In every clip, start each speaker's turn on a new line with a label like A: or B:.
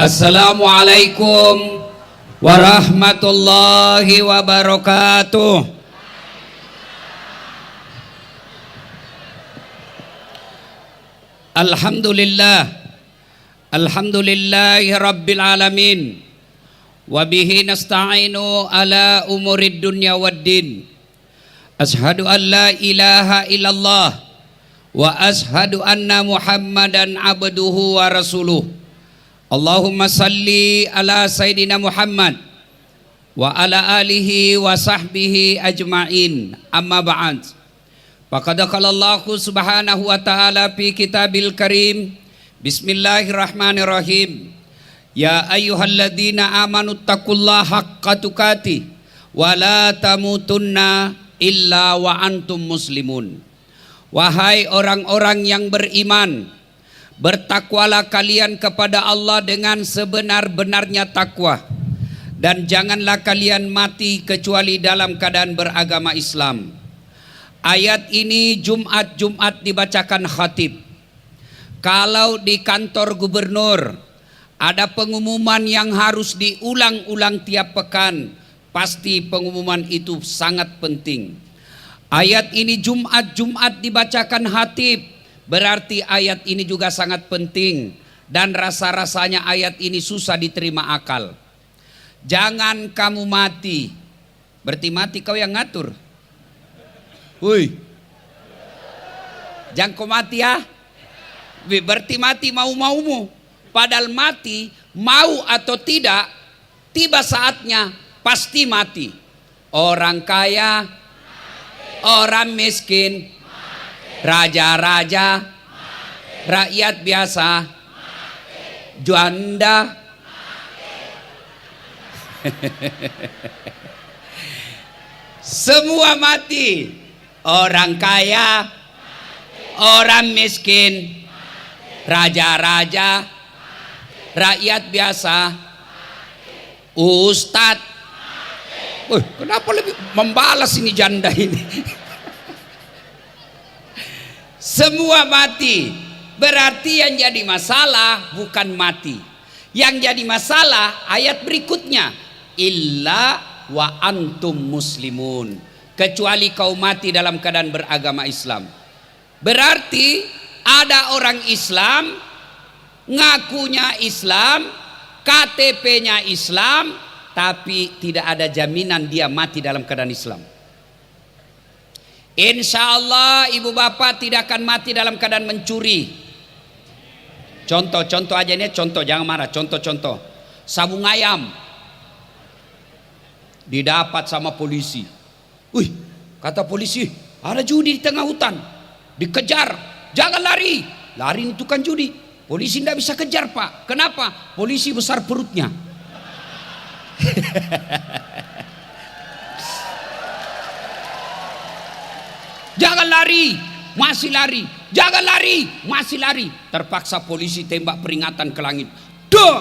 A: Assalamualaikum warahmatullahi wabarakatuh. Alhamdulillahi rabbil alamin. Wabihi nasta'inu ala umurid dunya waddin. Ashadu an la ilaha illallah wa ashadu anna muhammadan abduhu wa rasuluh. Allahumma salli ala Sayyidina Muhammad wa ala alihi wa sahbihi ajma'in. Amma ba'd. Faqad qala Allahu subhanahu wa ta'ala fi kitabil karim. Bismillahirrahmanirrahim. Ya ayyuhalladzina amanu taqullaha haqqa tuqatih wa la tamutunna illa wa antum muslimun. Wahai orang-orang yang beriman, bertakwalah kalian kepada Allah dengan sebenar-benarnya takwa, dan janganlah kalian mati kecuali dalam keadaan beragama Islam. Ayat ini Jumat dibacakan khatib. Kalau di kantor gubernur ada pengumuman yang harus diulang-ulang tiap pekan, pasti pengumuman itu sangat penting. Ayat ini Jumat dibacakan khatib, berarti ayat ini juga sangat penting, dan rasa-rasanya ayat ini susah diterima akal. Jangan kamu mati. Berarti mati kau yang ngatur. Woi, jangan kau mati ya. Berarti mati mau-maumu. Padahal mati mau atau tidak, tiba saatnya pasti mati. Orang kaya, orang miskin, raja-raja, rakyat biasa, janda, semua mati. Orang kaya, orang miskin, raja-raja, rakyat biasa, ustadz. Kenapa lebih membalas ini janda ini? Semua mati. Berarti yang jadi masalah bukan mati. Yang jadi masalah ayat berikutnya, illa wa antum muslimun, kecuali kau mati dalam keadaan beragama Islam. Berarti ada orang Islam, ngakunya Islam, KTP-nya Islam, tapi tidak ada jaminan dia mati dalam keadaan Islam. Insya Allah ibu bapak tidak akan mati dalam keadaan mencuri. Contoh aja nih, contoh, jangan marah. Contoh, sabung ayam didapat sama polisi. Wih, kata polisi, ada judi di tengah hutan, dikejar, jangan lari. Lari itu kan judi. Polisi tidak bisa kejar pak. Kenapa? Polisi besar perutnya. Jangan lari, masih lari. Jangan lari, masih lari. Terpaksa polisi tembak peringatan ke langit. Dok,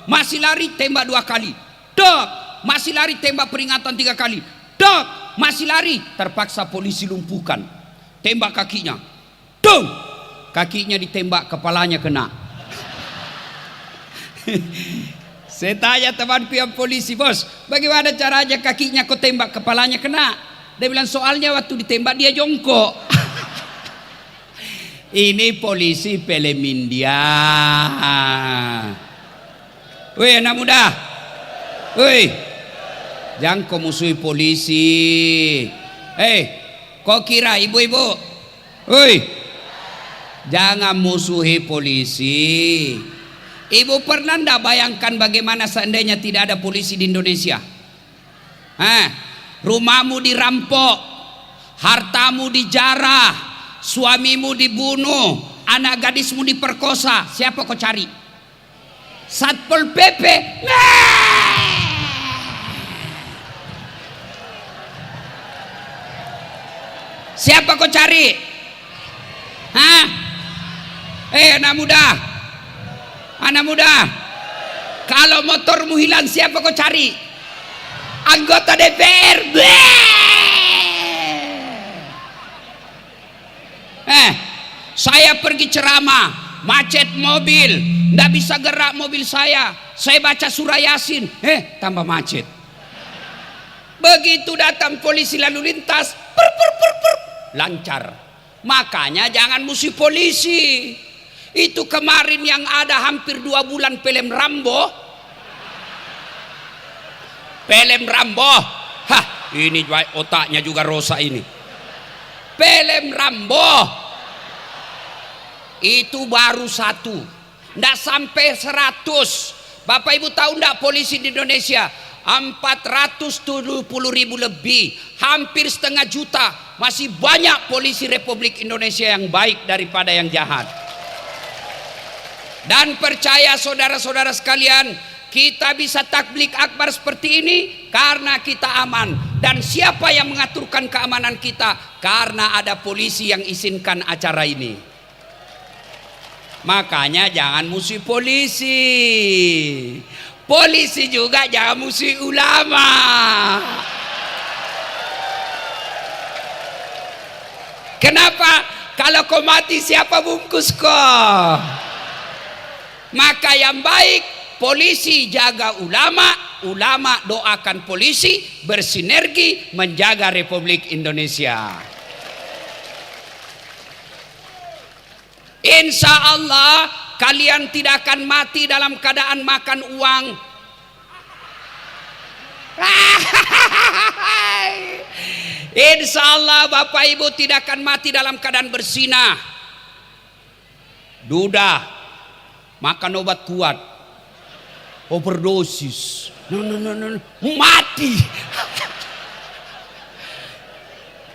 A: masih lari, tembak 2 kali. Dok, masih lari, tembak peringatan 3 kali. Dok, masih lari. Terpaksa polisi lumpuhkan. Tembak kakinya. Dong, kakinya ditembak, kepalanya kena. Saya tanya temanku yang polisi, bos, bagaimana caranya kakinya kau tembak, kepalanya kena? Dia bilang soalnya waktu ditembak dia jongkok. Ini polisi film India. Woi anak muda, woi, jangan kau musuhi polisi. Kau kira ibu-ibu, woi, jangan musuhi polisi. Ibu pernah ndak bayangkan bagaimana seandainya tidak ada polisi di Indonesia? Rumahmu dirampok, hartamu dijarah, suamimu dibunuh, anak gadismu diperkosa. Siapa kau cari? Satpol PP. Siapa kau cari? Anak muda, kalau motormu hilang siapa kau cari? Anggota DPR. Saya pergi ceramah, macet mobil, nggak bisa gerak mobil saya baca surah Yasin, tambah macet. Begitu datang polisi lalu lintas, lancar. Makanya jangan musuh polisi. Itu kemarin yang ada hampir 2 bulan film Rambo. Hah, ini otaknya juga rosak ini. Film Rambo itu baru 1, nggak sampai 100. Bapak Ibu tahu nggak polisi di Indonesia 470.000 lebih, hampir setengah juta. Masih banyak polisi Republik Indonesia yang baik daripada yang jahat. Dan percaya saudara-saudara sekalian, kita bisa takbik akbar seperti ini karena kita aman. Dan siapa yang mengaturkan keamanan kita? Karena ada polisi yang izinkan acara ini. Makanya jangan musuh polisi. Polisi juga jangan musuh ulama. Kenapa? Kalau kau mati siapa bungkus kau? Maka yang baik, polisi jaga ulama, ulama doakan polisi, bersinergi menjaga Republik Indonesia. Insya Allah kalian tidak akan mati dalam keadaan makan uang. Insya Allah Bapak Ibu tidak akan mati dalam keadaan bersinah. Duda, makan obat kuat, overdosis, mati.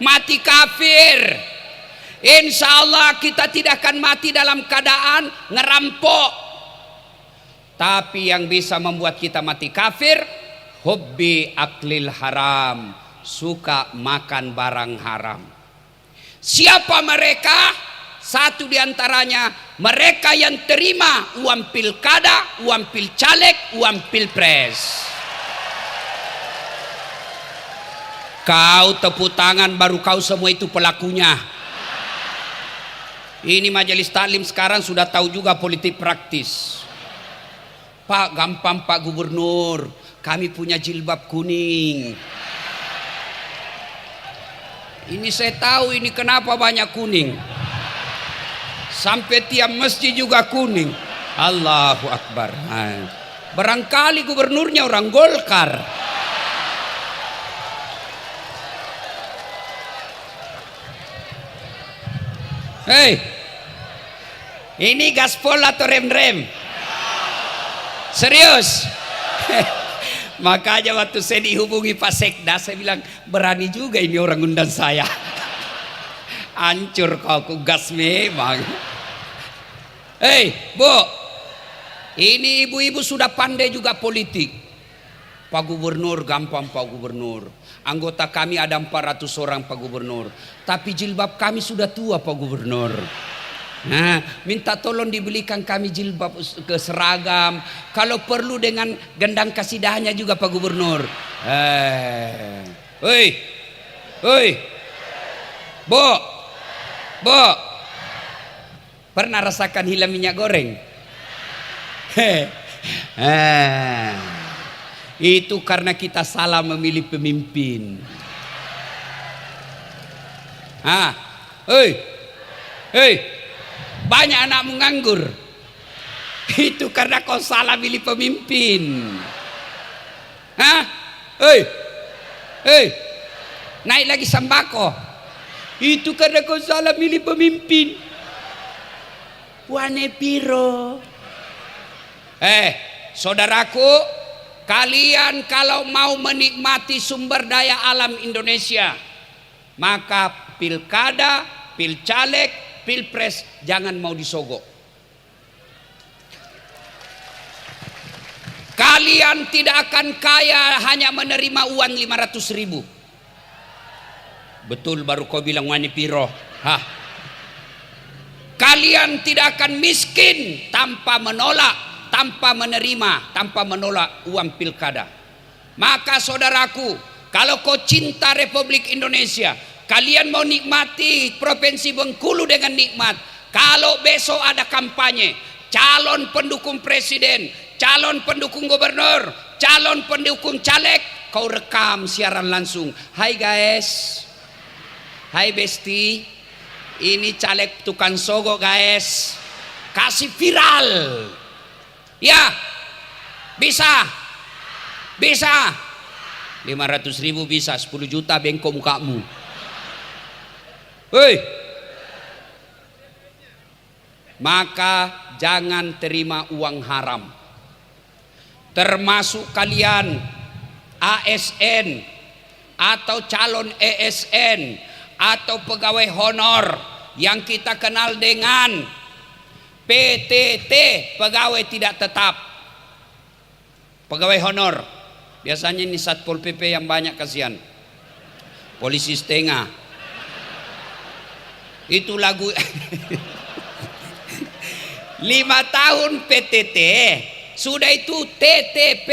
A: Mati kafir. Insya Allah kita tidak akan mati dalam keadaan ngerampok. Tapi yang bisa membuat kita mati kafir, hobbi aklil haram, suka makan barang haram. Siapa mereka? Satu diantaranya mereka yang terima uang pilkada, uang pilcaleg, uang pilpres. Kau tepuk tangan baru kau semua itu pelakunya. Ini majelis taklim sekarang sudah tahu juga politik praktis. Pak, gampang Pak Gubernur, kami punya jilbab kuning. Ini saya tahu ini kenapa banyak kuning. Sampai tiap masjid juga kuning. Allahu Akbar. Barangkali gubernurnya orang Golkar. Hei, ini gaspol atau rem-rem? Serius? Makanya waktu saya dihubungi Pak Sekda, saya bilang berani juga ini orang undang saya. Hancur kau, ku gas memang. Hei, Bu, ini ibu-ibu sudah pandai juga politik. Pak Gubernur, gampang Pak Gubernur. Anggota kami ada 400 orang Pak Gubernur. Tapi jilbab kami sudah tua Pak Gubernur. Nah, minta tolong dibelikan kami jilbab ke seragam. Kalau perlu dengan gendang kasidahnya juga Pak Gubernur. Hei, Bu, pernah rasakan hilang minyak goreng? Itu karena kita salah memilih pemimpin. Banyak anakmu nganggur. Itu karena kau salah milih pemimpin. Naik lagi sembako. Itu karena kau salah milih pemimpin. Wane piro. Saudaraku, kalian kalau mau menikmati sumber daya alam Indonesia, maka pilkada, pilcaleg, pilpres jangan mau disogok. Kalian tidak akan kaya hanya menerima uang 500.000. Betul baru kau bilang wani piro. Kalian tidak akan miskin tanpa menolak, tanpa menerima, tanpa menolak uang pilkada. Maka saudaraku, kalau kau cinta Republik Indonesia, kalian mau nikmati Provinsi Bengkulu dengan nikmat, Kalau besok ada kampanye, calon pendukung presiden, calon pendukung gubernur, calon pendukung caleg, kau rekam siaran langsung. Hai guys, hai besti, ini caleg tukang sogo guys, kasih viral. Ya, bisa 500.000 bisa, 10 juta bengkok mukamu. Hei, maka jangan terima uang haram, termasuk kalian ASN atau calon ESN atau pegawai honor yang kita kenal dengan PTT, pegawai tidak tetap, pegawai honor. Biasanya ini Satpol PP yang banyak, kasihan, polisi setengah. Itu lagu 5 tahun PTT, sudah itu TTP.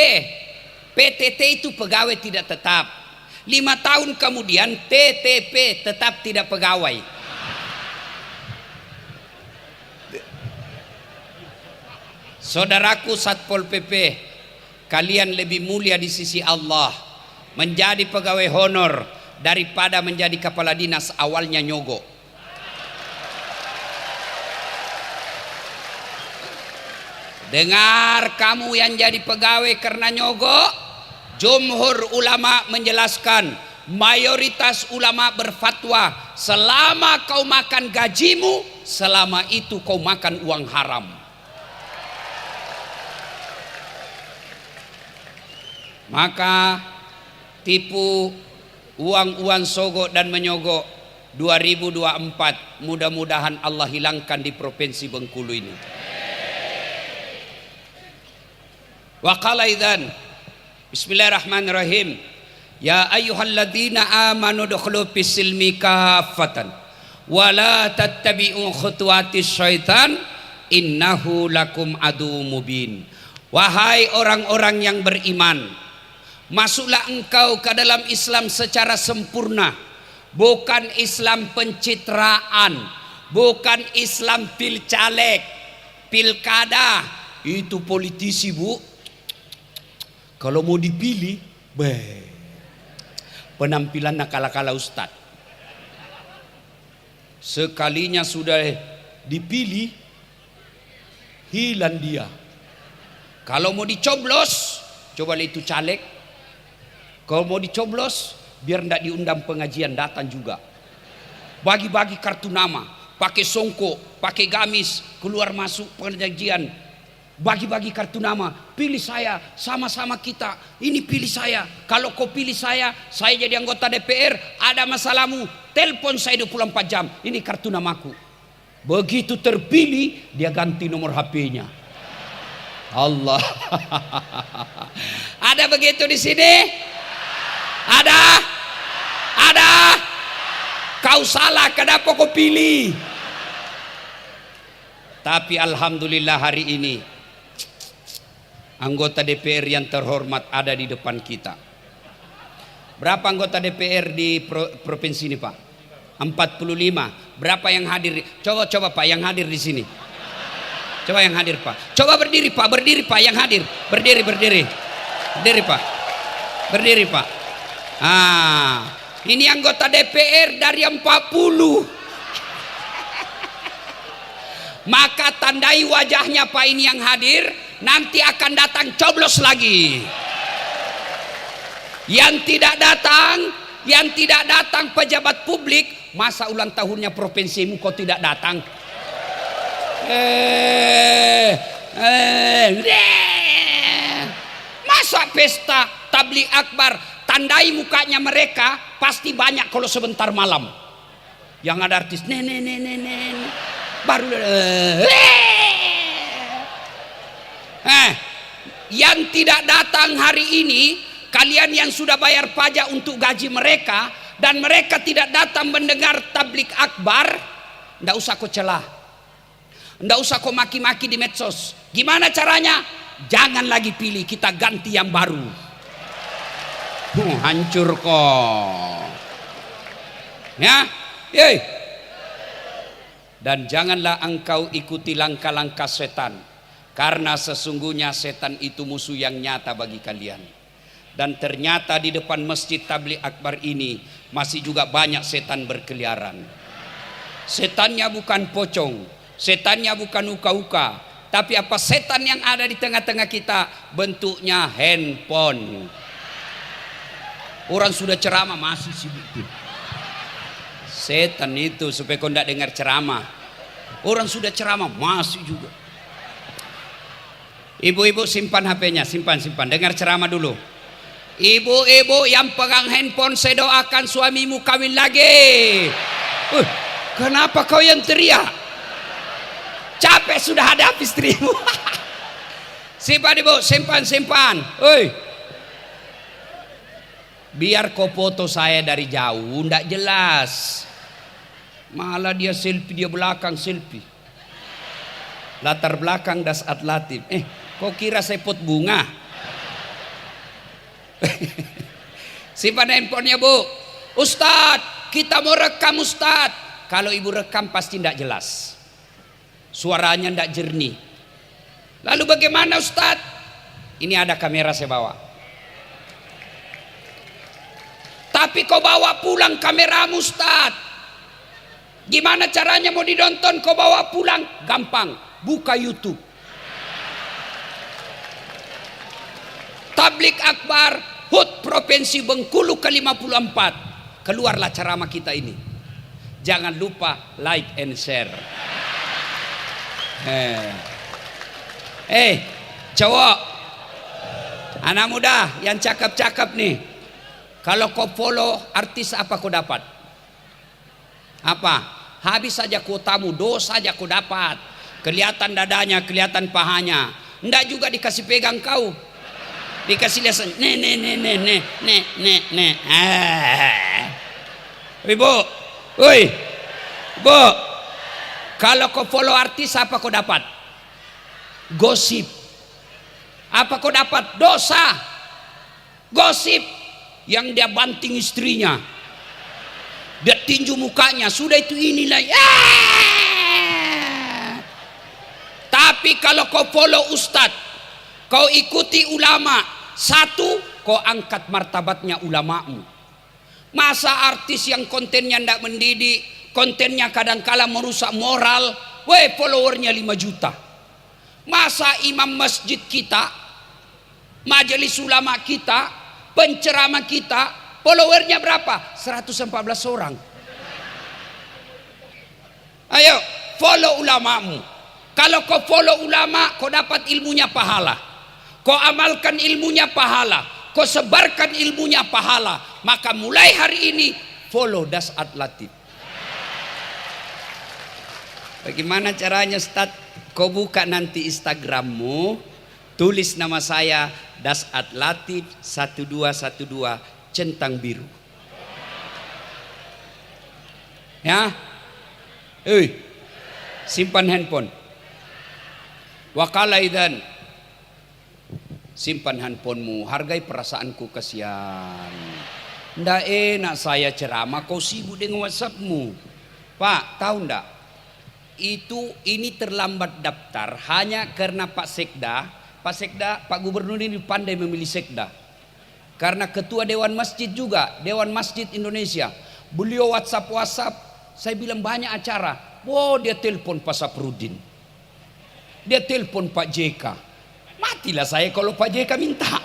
A: PTT itu pegawai tidak tetap. 5 tahun kemudian TTP, tetap tidak pegawai. Saudaraku Satpol PP, kalian lebih mulia di sisi Allah menjadi pegawai honor daripada menjadi kepala dinas awalnya nyogok. Dengar kamu yang jadi pegawai karena nyogok, jumhur ulama menjelaskan, mayoritas ulama berfatwa, selama kau makan gajimu, selama itu kau makan uang haram. Maka tipu uang-uang sogok dan menyogok 2024 mudah-mudahan Allah hilangkan di provinsi Bengkulu ini. Wa qala idzan bismillahirrahmanirrahim ya ayyuhalladzina amanu dukhulu fis-silmi kaffatan wa la tattabi'u khutuwatis syaitan innahu lakum adu mubin. Wahai orang-orang yang beriman, masuklah engkau ke dalam Islam secara sempurna, bukan Islam pencitraan, bukan Islam pil caleg, pilkada. Itu politisi, Bu. Kalau mau dipilih, penampilannya kala-kala ustad. Sekalinya sudah dipilih, hilang dia. Kalau mau dicoblos, coba itu caleg. Kalau mau dicoblos, biar tidak diundang pengajian, datang juga. Bagi-bagi kartu nama, pakai songkok, pakai gamis, keluar masuk pengajian. Bagi-bagi kartu nama, pilih saya, sama-sama kita, ini pilih saya. Kalau kau pilih saya jadi anggota DPR, ada masalahmu, telepon saya 24 jam, ini kartu namaku. Begitu terpilih, dia ganti nomor HP-nya. Allah. Ada begitu di sini? Ada? Kau salah, kenapa kau pilih? Tapi alhamdulillah hari ini anggota DPR yang terhormat ada di depan kita. Berapa anggota DPR di provinsi ini, Pak? 45. Berapa yang hadir? Coba Pak yang hadir di sini. Coba yang hadir, Pak. Coba berdiri Pak yang hadir. Berdiri Pak. Berdiri, Pak. Ini anggota DPR dari 40. Maka tandai wajahnya Pak ini yang hadir, nanti akan datang coblos lagi. Yang tidak datang pejabat publik, masa ulang tahunnya provinsimu kau tidak datang? Masa pesta tabligh akbar, tandai mukanya mereka pasti banyak kalau sebentar malam. Yang ada artis baru yang tidak datang hari ini, kalian yang sudah bayar pajak untuk gaji mereka dan mereka tidak datang mendengar tabligh akbar, ndak usah kau celah, ndak usah kau maki-maki di medsos. Gimana caranya? Jangan lagi pilih, kita ganti yang baru. Hancur kok. Ya, Dan janganlah engkau ikuti langkah-langkah setan, karena sesungguhnya setan itu musuh yang nyata bagi kalian. Dan ternyata di depan Masjid Tabligh Akbar ini masih juga banyak setan berkeliaran. Setannya bukan pocong, setannya bukan uka-uka, tapi apa setan yang ada di tengah-tengah kita? Bentuknya handphone. Orang sudah ceramah masih sibuk tuh. Setan itu supaya kau tidak dengar ceramah. Orang sudah ceramah masih juga. Ibu-ibu simpan HP-nya, simpan. Dengar ceramah dulu. Ibu-ibu yang pegang handphone, saya doakan suamimu kawin lagi. Kenapa kau yang teriak? Capek sudah ada istrimu. Simpan ibu, simpan. Biar kau foto saya dari jauh, ndak jelas. Malah dia selfie, dia belakang selfie. Latar belakang das atlatif. Kau kira saya pot bunga? Simpan handphonenya bu. Ustadz, kita mau rekam Ustadz. Kalau ibu rekam pasti ndak jelas. Suaranya ndak jernih. Lalu bagaimana Ustadz? Ini ada kamera saya bawa. Tapi kau bawa pulang kameramu Ustadz. Gimana caranya mau ditonton? Kau bawa pulang? Gampang, buka YouTube. Tabligh Akbar HUT Provinsi Bengkulu ke-54. Keluarlah ceramah kita ini. Jangan lupa like and share. Cowok, anak muda yang cakep-cakep nih, kalau kau follow artis apa kau dapat? Apa? Habis saja kuotamu, dosa saja kau dapat. Kelihatan dadanya, kelihatan pahanya. Ndak juga dikasih pegang kau. Dikasih lihat, nih. Ibu, Bu, kalau kau follow artis apa kau dapat? Gosip. Apa kau dapat? Dosa. Gosip yang dia banting istrinya, dia tinju mukanya, sudah itu inilah. Tapi kalau kau follow ustadz, kau ikuti ulama, satu, kau angkat martabatnya ulamamu. Masa artis yang kontennya tidak mendidik, kontennya kadangkala merusak moral, followernya 5 juta. Masa imam masjid kita, majelis ulama kita, penceramah kita, followernya berapa? 114 orang. Ayo follow ulamamu. Kalau kau follow ulama, kau dapat ilmunya pahala. Kau amalkan ilmunya pahala. Kau sebarkan ilmunya pahala. Maka mulai hari ini follow Das Atlatif. Bagaimana caranya Ustaz? Kau buka nanti Instagrammu, tulis nama saya Das Atlatif 1212 centang biru. Ya, simpan handphone. Wakalaidan, simpan handphonemu. Hargai perasaanku, kasihan. Ndak enak saya ceramah kau sibuk dengan WhatsAppmu. Pak, tahu ndak? Ini terlambat daftar hanya karena Pak Sekda, Pak Gubernur ini pandai memilih Sekda. Karena ketua Dewan Masjid juga, Dewan Masjid Indonesia. Beliau WhatsApp, saya bilang banyak acara. Dia telepon Pak Saprudin. Dia telepon Pak JK. Matilah saya kalau Pak JK minta.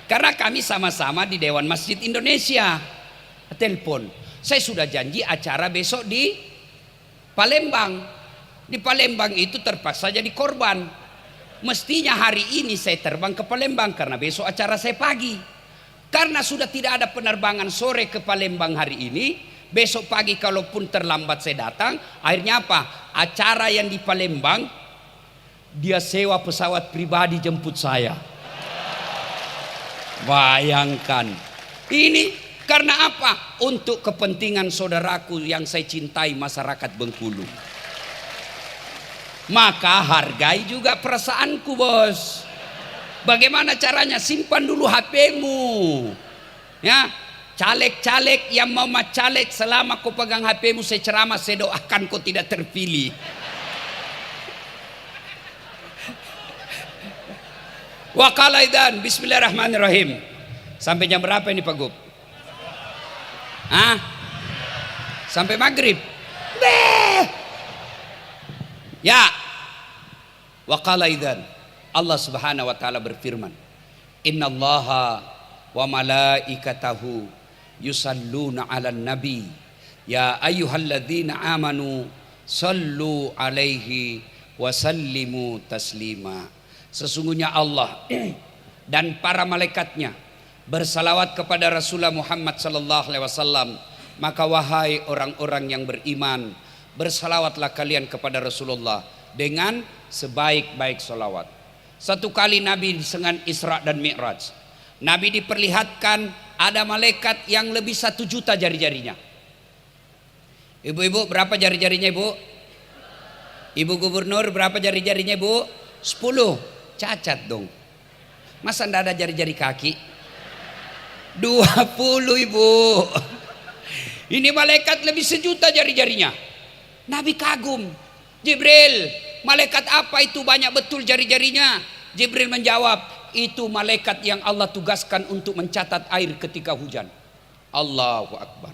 A: Karena kami sama-sama di Dewan Masjid Indonesia. Telepon. Saya sudah janji acara besok di Palembang. Di Palembang itu terpaksa jadi korban. Mestinya hari ini saya terbang ke Palembang karena besok acara saya pagi. Karena sudah tidak ada penerbangan sore ke Palembang hari ini, besok pagi kalaupun terlambat saya datang, akhirnya apa? Acara yang di Palembang dia sewa pesawat pribadi jemput saya. Bayangkan. Ini karena apa? Untuk kepentingan saudaraku yang saya cintai, masyarakat Bengkulu. Maka hargai juga perasaanku, bos. Bagaimana caranya? Simpan dulu HP-mu. Ya, Caleg-caleg yang mau macaleg, selama kau pegang HP-mu saya ceramah, saya doakan kau tidak terpilih. Wa qala idzan bismillahirrahmanirrahim. Sampai jam berapa ini Pak Gub? Sampai maghrib. Ya. Wa qala idzan. Allah Subhanahu wa taala berfirman, "Innallaha wa malaikatahu yusalluna 'alan nabi ya ayyuhalladzina amanu sallu 'alaihi wa sallimu taslima." Sesungguhnya Allah dan para malaikatnya bersalawat kepada Rasulullah Muhammad sallallahu alaihi wasallam. Maka wahai orang-orang yang beriman, bersalawatlah kalian kepada Rasulullah dengan sebaik-baik salawat. Satu kali Nabi dengan Isra dan Mi'raj, Nabi diperlihatkan ada malaikat yang lebih 1 juta jari-jarinya. Ibu-ibu berapa jari-jarinya ibu? Ibu gubernur berapa jari-jarinya ibu? 10. Cacat dong. Masa ndak ada jari-jari kaki? 20 ibu. Ini malaikat lebih 1 juta jari-jarinya. Nabi kagum. Jibril, malaikat apa itu banyak betul jari-jarinya? Jibril menjawab, itu malaikat yang Allah tugaskan untuk mencatat air ketika hujan. Allahu Akbar.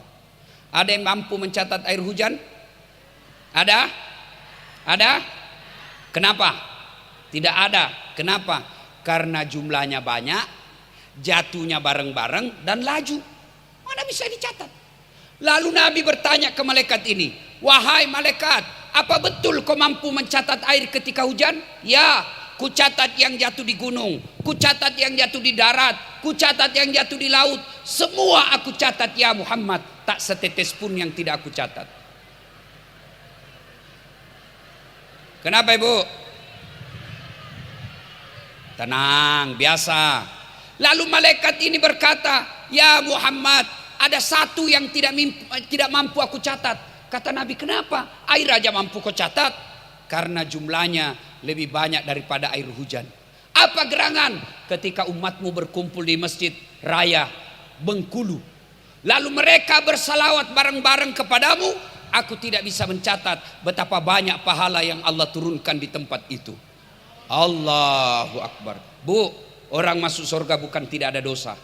A: Ada yang mampu mencatat air hujan? Ada? Ada? Kenapa? Tidak ada. Kenapa? Karena jumlahnya banyak, jatuhnya bareng-bareng dan laju. Mana bisa dicatat? Lalu Nabi bertanya ke malaikat ini, wahai malaikat, apa betul kau mampu mencatat air ketika hujan? Ya. Ku catat yang jatuh di gunung, ku catat yang jatuh di darat, ku catat yang jatuh di laut. Semua aku catat ya Muhammad. Tak setetes pun yang tidak aku catat. Kenapa ibu? Tenang, biasa. Lalu malaikat ini berkata, ya Muhammad, ada satu yang tidak mampu aku catat. Kata Nabi, kenapa? Air aja mampu kau catat. Karena jumlahnya lebih banyak daripada air hujan. Apa gerangan? Ketika umatmu berkumpul di masjid raya Bengkulu, lalu mereka bersalawat bareng-bareng kepadamu, aku tidak bisa mencatat betapa banyak pahala yang Allah turunkan di tempat itu. Allahu Akbar. Bu, orang masuk surga bukan tidak ada dosa.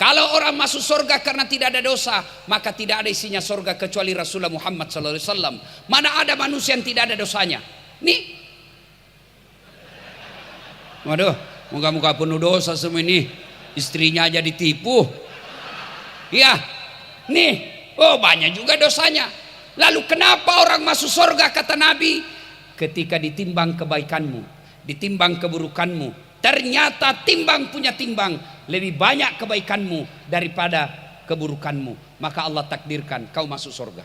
A: Kalau orang masuk surga karena tidak ada dosa, maka tidak ada isinya surga kecuali Rasulullah Muhammad SAW. Mana ada manusia yang tidak ada dosanya? Nih, waduh, muka-muka penuh dosa semua ini. Istrinya aja ditipu. Ya, nih, oh banyak juga dosanya. Lalu kenapa orang masuk surga kata Nabi? Ketika ditimbang kebaikanmu, ditimbang keburukanmu, ternyata timbang punya timbang lebih banyak kebaikanmu daripada keburukanmu, maka Allah takdirkan kau masuk surga.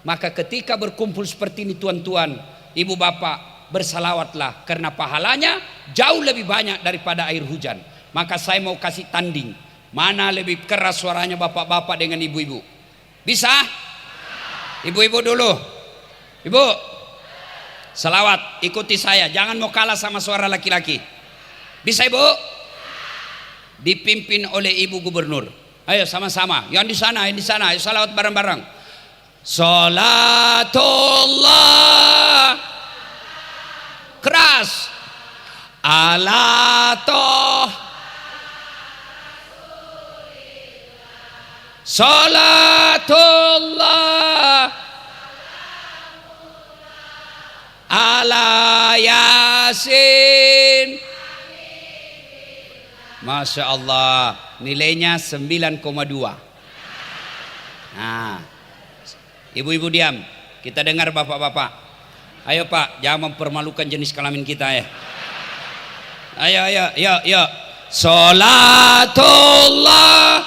A: Maka ketika berkumpul seperti ini tuan-tuan, ibu bapak, bersalawatlah karena pahalanya jauh lebih banyak daripada air hujan. Maka saya mau kasih tanding, mana lebih keras suaranya bapak-bapak dengan ibu-ibu? Bisa? Ibu-ibu dulu. Ibu, salawat, ikuti saya, jangan mau kalah sama suara laki-laki. Bisa ibu? Dipimpin oleh ibu gubernur. Ayo sama-sama, yang di sana, ayo salawat bareng-bareng. Salatullah, keras, ala toh, salatullah ala yasin. Masya Allah, nilainya 9,2. Nah, ibu-ibu diam, kita dengar bapak-bapak. Ayo Pak, jangan mempermalukan jenis kelamin kita ya. Ayo. Salatullah,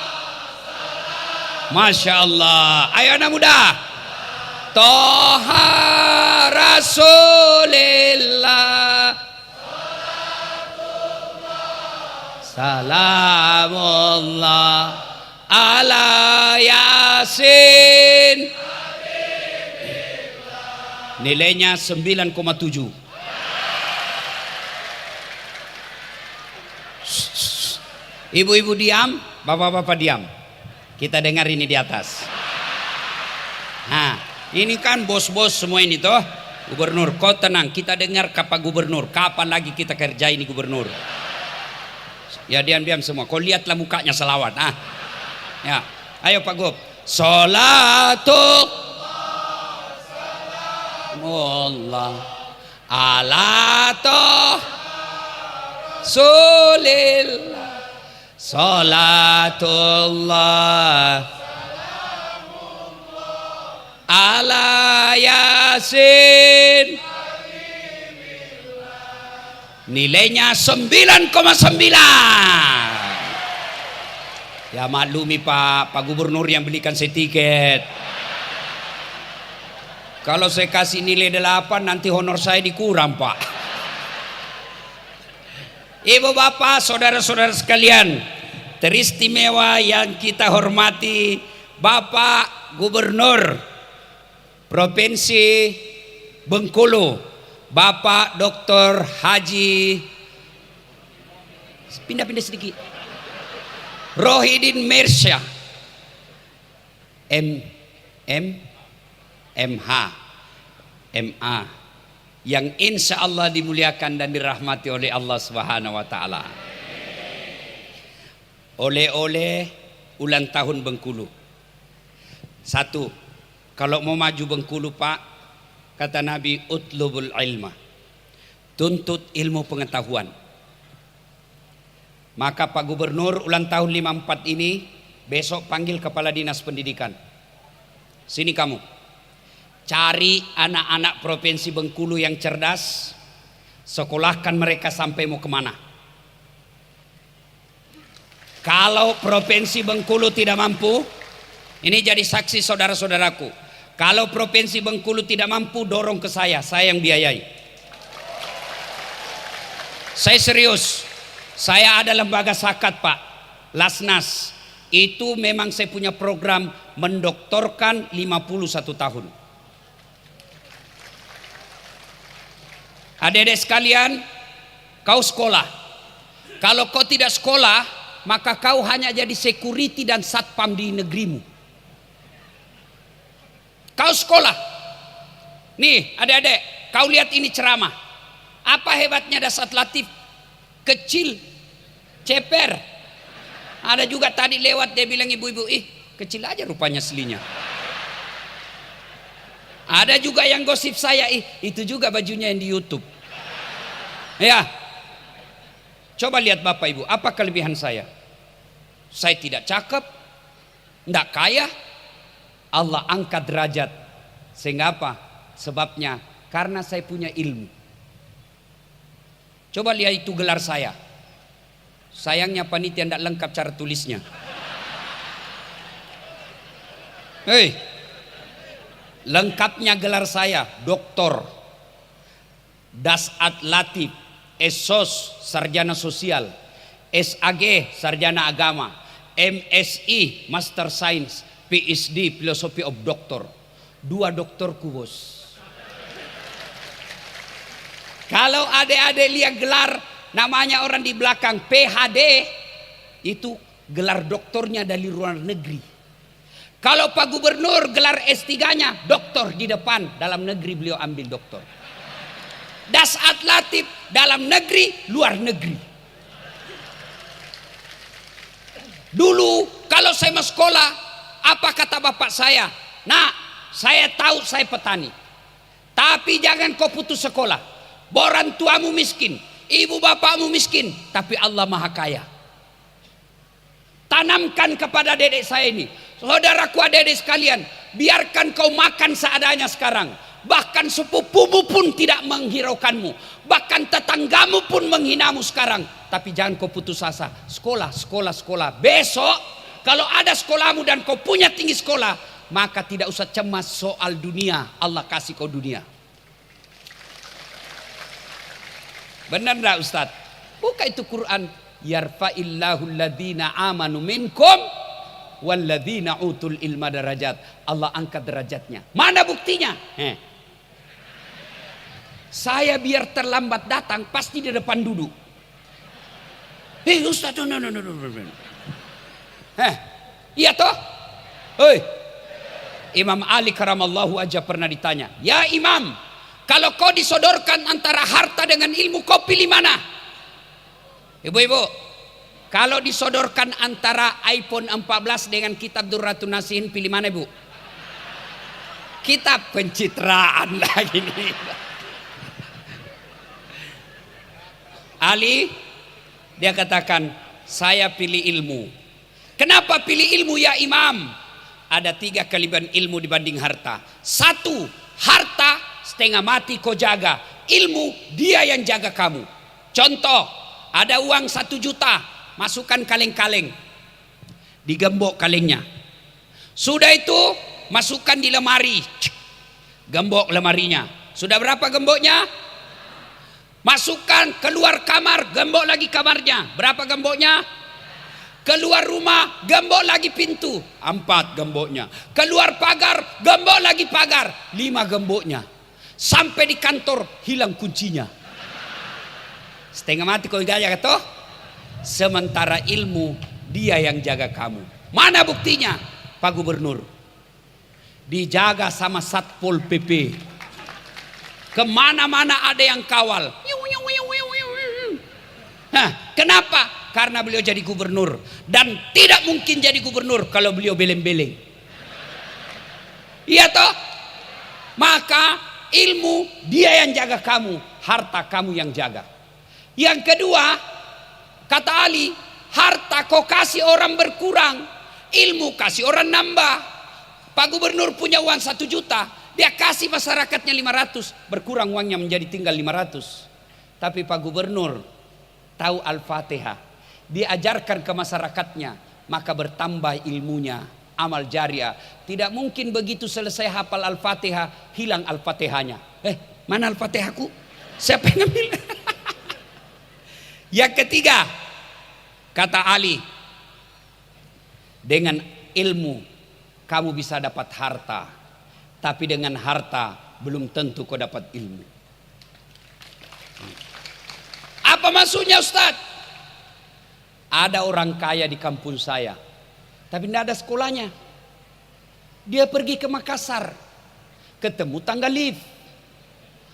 A: Masya Allah. Ayo anak muda. Toha Rasulillah, salamullah ala yasin. Nilainya 9,7. Ibu-ibu diam, bapak-bapak diam. Kita dengar ini di atas. Nah, ini kan bos-bos semua ini toh. Gubernur, kau tenang, kita dengar kata gubernur. Kapan lagi kita kerja ini gubernur? Ya diam-diam semua. Kau lihatlah mukanya selawat. Ah, ya, ayo Pak Gub. Salatu Allah ala Rasulillah. Salatullah ala Yasin. Nilainya 9,9. Ya maklumi Pak Gubernur yang belikan saya tiket. Kalau saya kasih nilai 8 nanti honor saya dikurang Pak. Ibu bapak saudara-saudara sekalian, teristimewa yang kita hormati Bapak Gubernur Provinsi Bengkulu, Bapak Dr. Haji pindah sedikit Rohidin Mersya MA yang insya Allah dimuliakan dan dirahmati oleh Allah Subhanahu wa Ta'ala. Oleh-oleh ulang tahun Bengkulu. 1, kalau mau maju Bengkulu Pak, kata Nabi, utlubul ilma, tuntut ilmu pengetahuan. Maka Pak Gubernur ulang tahun 54 ini besok panggil Kepala Dinas Pendidikan. Sini kamu. Cari anak-anak Provinsi Bengkulu yang cerdas, sekolahkan mereka sampai mau kemana. Kalau Provinsi Bengkulu tidak mampu, ini jadi saksi saudara-saudaraku. Kalau Provinsi Bengkulu tidak mampu, dorong ke saya yang biayai. Saya serius, saya ada lembaga zakat Pak, Lasnas. Itu memang saya punya program mendoktorkan 51 tahun. Adik-adik sekalian, kau sekolah. Kalau kau tidak sekolah, maka kau hanya jadi security dan satpam di negerimu. Kau sekolah. Nih adik-adik, kau lihat ini ceramah. Apa hebatnya Dasat Latif? Kecil, ceper. Ada juga tadi lewat dia bilang ibu-ibu, kecil aja rupanya aslinya. Ada juga yang gosip saya, itu juga bajunya yang di YouTube. Ya, coba lihat Bapak Ibu, apa kelebihan saya? Saya tidak cakep, tidak kaya, Allah angkat derajat. Sehingga apa? Sebabnya karena saya punya ilmu. Coba lihat itu gelar saya. Sayangnya panitia tidak lengkap cara tulisnya. Hei, lengkapnya gelar saya Doktor Dasat Latif, SOS Sarjana Sosial, SAG Sarjana Agama, MSI Master Science, PhD Philosophy of Doctor. 2 doktorku bos. Kalau adik-adik lihat gelar namanya orang di belakang PhD, itu gelar doktornya dari luar negeri. Kalau Pak Gubernur gelar S3-nya doktor di depan, dalam negeri beliau ambil doktor. Dasat Latif dalam negeri, luar negeri. Dulu kalau saya mau sekolah, apa kata bapak saya? Nah, saya tahu saya petani, tapi jangan kau putus sekolah. Orang tuamu miskin, ibu bapakmu miskin, tapi Allah Maha Kaya. Tanamkan kepada dedek saya ini, saudaraku adik-adik sekalian, biarkan kau makan seadanya sekarang. Bahkan sepupumu pun tidak menghiraukanmu, bahkan tetanggamu pun menghinamu sekarang. Tapi jangan kau putus asa. Sekolah, sekolah, sekolah. Besok kalau ada sekolahmu dan kau punya tinggi sekolah, maka tidak usah cemas soal dunia. Allah kasih kau dunia. Benar enggak Ustaz? Buka itu Quran. Yarfa'illahu alladhina amanu minkum walladzina utul ilma darajat. Allah angkat derajatnya. Mana buktinya? Saya biar terlambat datang pasti di depan duduk. Ustaz, no. Iya toh? Hei, Imam Ali karamallahu aja pernah ditanya, ya Imam, kalau kau disodorkan antara harta dengan ilmu, kau pilih mana? Ibu-ibu, kalau disodorkan antara iPhone 14 dengan kitab Durratun Nasihin, pilih mana ibu? Kitab pencitraan lagi nih. Ali, dia katakan, saya pilih ilmu. Kenapa pilih ilmu ya Imam? Ada 3 kelebihan ilmu dibanding harta. 1, harta setengah mati kau jaga, ilmu dia yang jaga kamu. Contoh, ada uang 1 juta, masukkan kaleng-kaleng, digembok kalengnya. Sudah itu masukkan di lemari, gembok lemarinya. Sudah berapa gemboknya? Masukkan keluar kamar, gembok lagi kamarnya. Berapa gemboknya? Keluar rumah, gembok lagi pintu, 4 gemboknya. Keluar pagar, gembok lagi pagar, 5 gemboknya. Sampai di kantor hilang kuncinya. Setengah mati kau jaga toh. Sementara ilmu dia yang jaga kamu. Mana buktinya? Pak Gubernur dijaga sama Satpol PP. Kemana-mana ada yang kawal. Nah, kenapa? Karena beliau jadi gubernur. Dan tidak mungkin jadi gubernur kalau beliau beleng-beleng. Iya toh? Maka ilmu dia yang jaga kamu, harta kamu yang jaga. Yang kedua, kata Ali, harta kau kasih orang berkurang, ilmu kasih orang nambah. Pak Gubernur punya uang 1 juta, dia kasih masyarakatnya 500, berkurang uangnya menjadi tinggal 500. Tapi Pak Gubernur tahu Al-Fatihah, diajarkan ke masyarakatnya, maka bertambah ilmunya, amal jariah. Tidak mungkin begitu selesai hafal Al-Fatihah hilang Al-Fatihahnya. Mana Al-Fatihahku? Siapa yang ngambil? Yang ketiga, kata Ali, dengan ilmu kamu bisa dapat harta, tapi dengan harta belum tentu kau dapat ilmu. Apa maksudnya Ustaz? Ada orang kaya di kampung saya, tapi tidak ada sekolahnya. Dia pergi ke Makassar, ketemu tangga lift.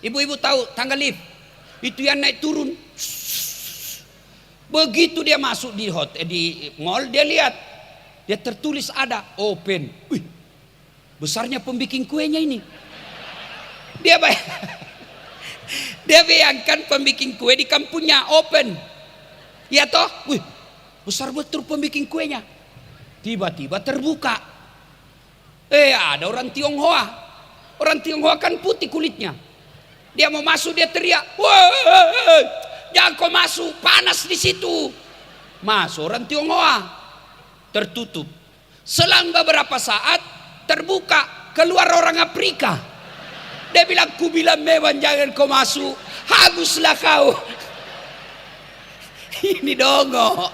A: Ibu-ibu tahu tangga lift? Itu yang naik turun. Begitu dia masuk di hotel, di mall, dia lihat, dia tertulis ada open. Wih, besarnya pembikin kuenya ini. Dia bayangkan pembikin kue di kampungnya open. Ya toh? Wih, besar betul pembikin kuenya. Tiba-tiba terbuka. Ada orang Tionghoa. Orang Tionghoa kan putih kulitnya. Dia mau masuk, dia teriak, "Woi, jangan kau masuk, panas di situ." Masuk orang Tionghoa, tertutup. Selang beberapa saat terbuka, keluar orang Afrika. Dia bilang, "Ku bilang Mewan jangan kau masuk, haguslah kau." Ini dongo.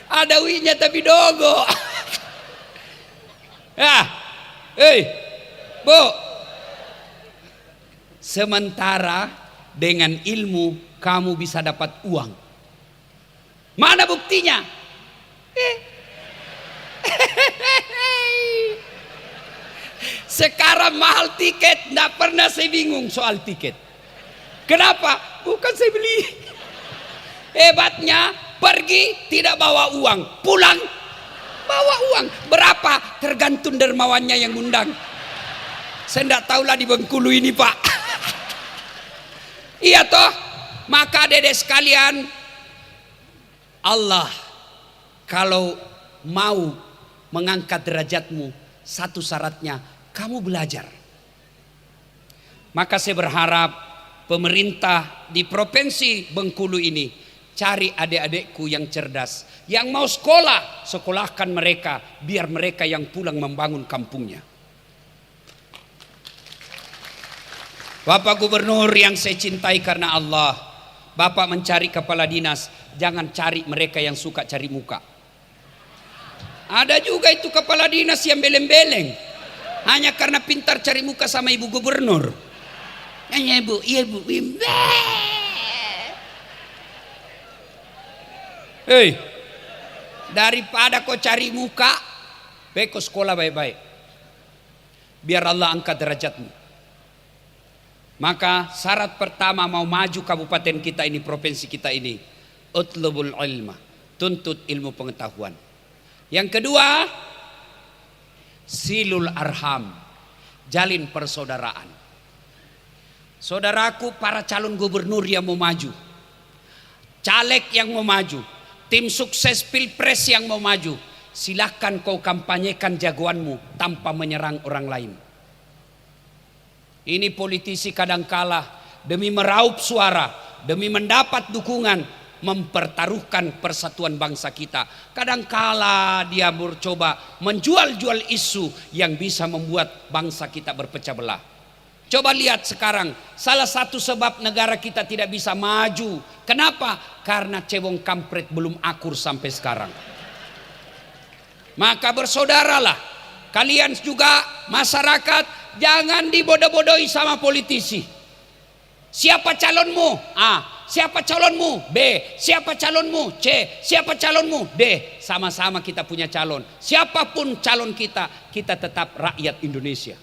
A: Ada winya tapi dongo. Bu. Sementara dengan ilmu kamu bisa dapat uang. Mana buktinya? Sekarang mahal tiket, tidak pernah saya bingung soal tiket. Kenapa? Bukan saya beli. Hebatnya, pergi tidak bawa uang, pulang bawa uang. Berapa? Tergantung dermawannya yang undang. Saya tidak tahulah di Bengkulu ini Pak. Iya toh? Maka dedek sekalian, Allah kalau mau mengangkat derajatmu, satu syaratnya kamu belajar. Maka saya berharap pemerintah di provinsi Bengkulu ini cari adik-adikku yang cerdas, yang mau sekolah, sekolahkan mereka, biar mereka yang pulang membangun kampungnya. Bapak Gubernur yang saya cintai karena Allah, Bapak mencari kepala dinas, jangan cari mereka yang suka cari muka. Ada juga itu kepala dinas yang beleng-beleng, hanya karena pintar cari muka sama Ibu Gubernur. Hanya Ibu, iya Bu. Daripada kau cari muka, Beko sekolah baik-baik. Biar Allah angkat derajatmu. Maka syarat pertama mau maju kabupaten kita ini, provinsi kita ini, utlubul ilma, tuntut ilmu pengetahuan. Yang kedua, silul arham, jalin persaudaraan. Saudaraku, para calon gubernur yang mau maju, caleg yang mau maju, tim sukses pilpres yang mau maju, silahkan kau kampanyekan jagoanmu tanpa menyerang orang lain. Ini politisi kadangkala demi meraup suara, demi mendapat dukungan, mempertaruhkan persatuan bangsa kita. Kadangkala dia mencoba menjual-jual isu yang bisa membuat bangsa kita berpecah belah. Coba lihat sekarang, salah satu sebab negara kita tidak bisa maju. Kenapa? Karena cebong kampret belum akur sampai sekarang. Maka bersaudaralah, kalian juga masyarakat, jangan dibodoh-bodohi sama politisi. Siapa calonmu? A. Siapa calonmu? B. Siapa calonmu? C. Siapa calonmu? D. Sama-sama kita punya calon. Siapapun calon kita, kita tetap rakyat Indonesia.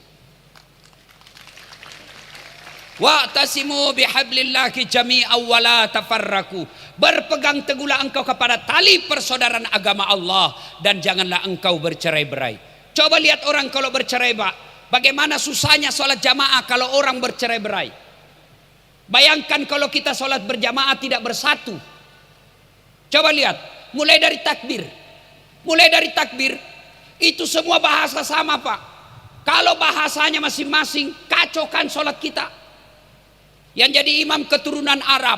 A: Wa'tasimu bihablillahi jami'an wa la tafarraku. Berpegang teguhlah engkau kepada tali persaudaraan agama Allah dan janganlah engkau bercerai-berai. Coba lihat orang kalau bercerai-berai, bagaimana susahnya sholat jamaah kalau orang bercerai-berai. Bayangkan kalau kita sholat berjamaah tidak bersatu. Coba lihat, mulai dari takbir. Mulai dari takbir, itu semua bahasa sama Pak. Kalau bahasanya masing-masing, kacaukan sholat kita. Yang jadi imam keturunan Arab,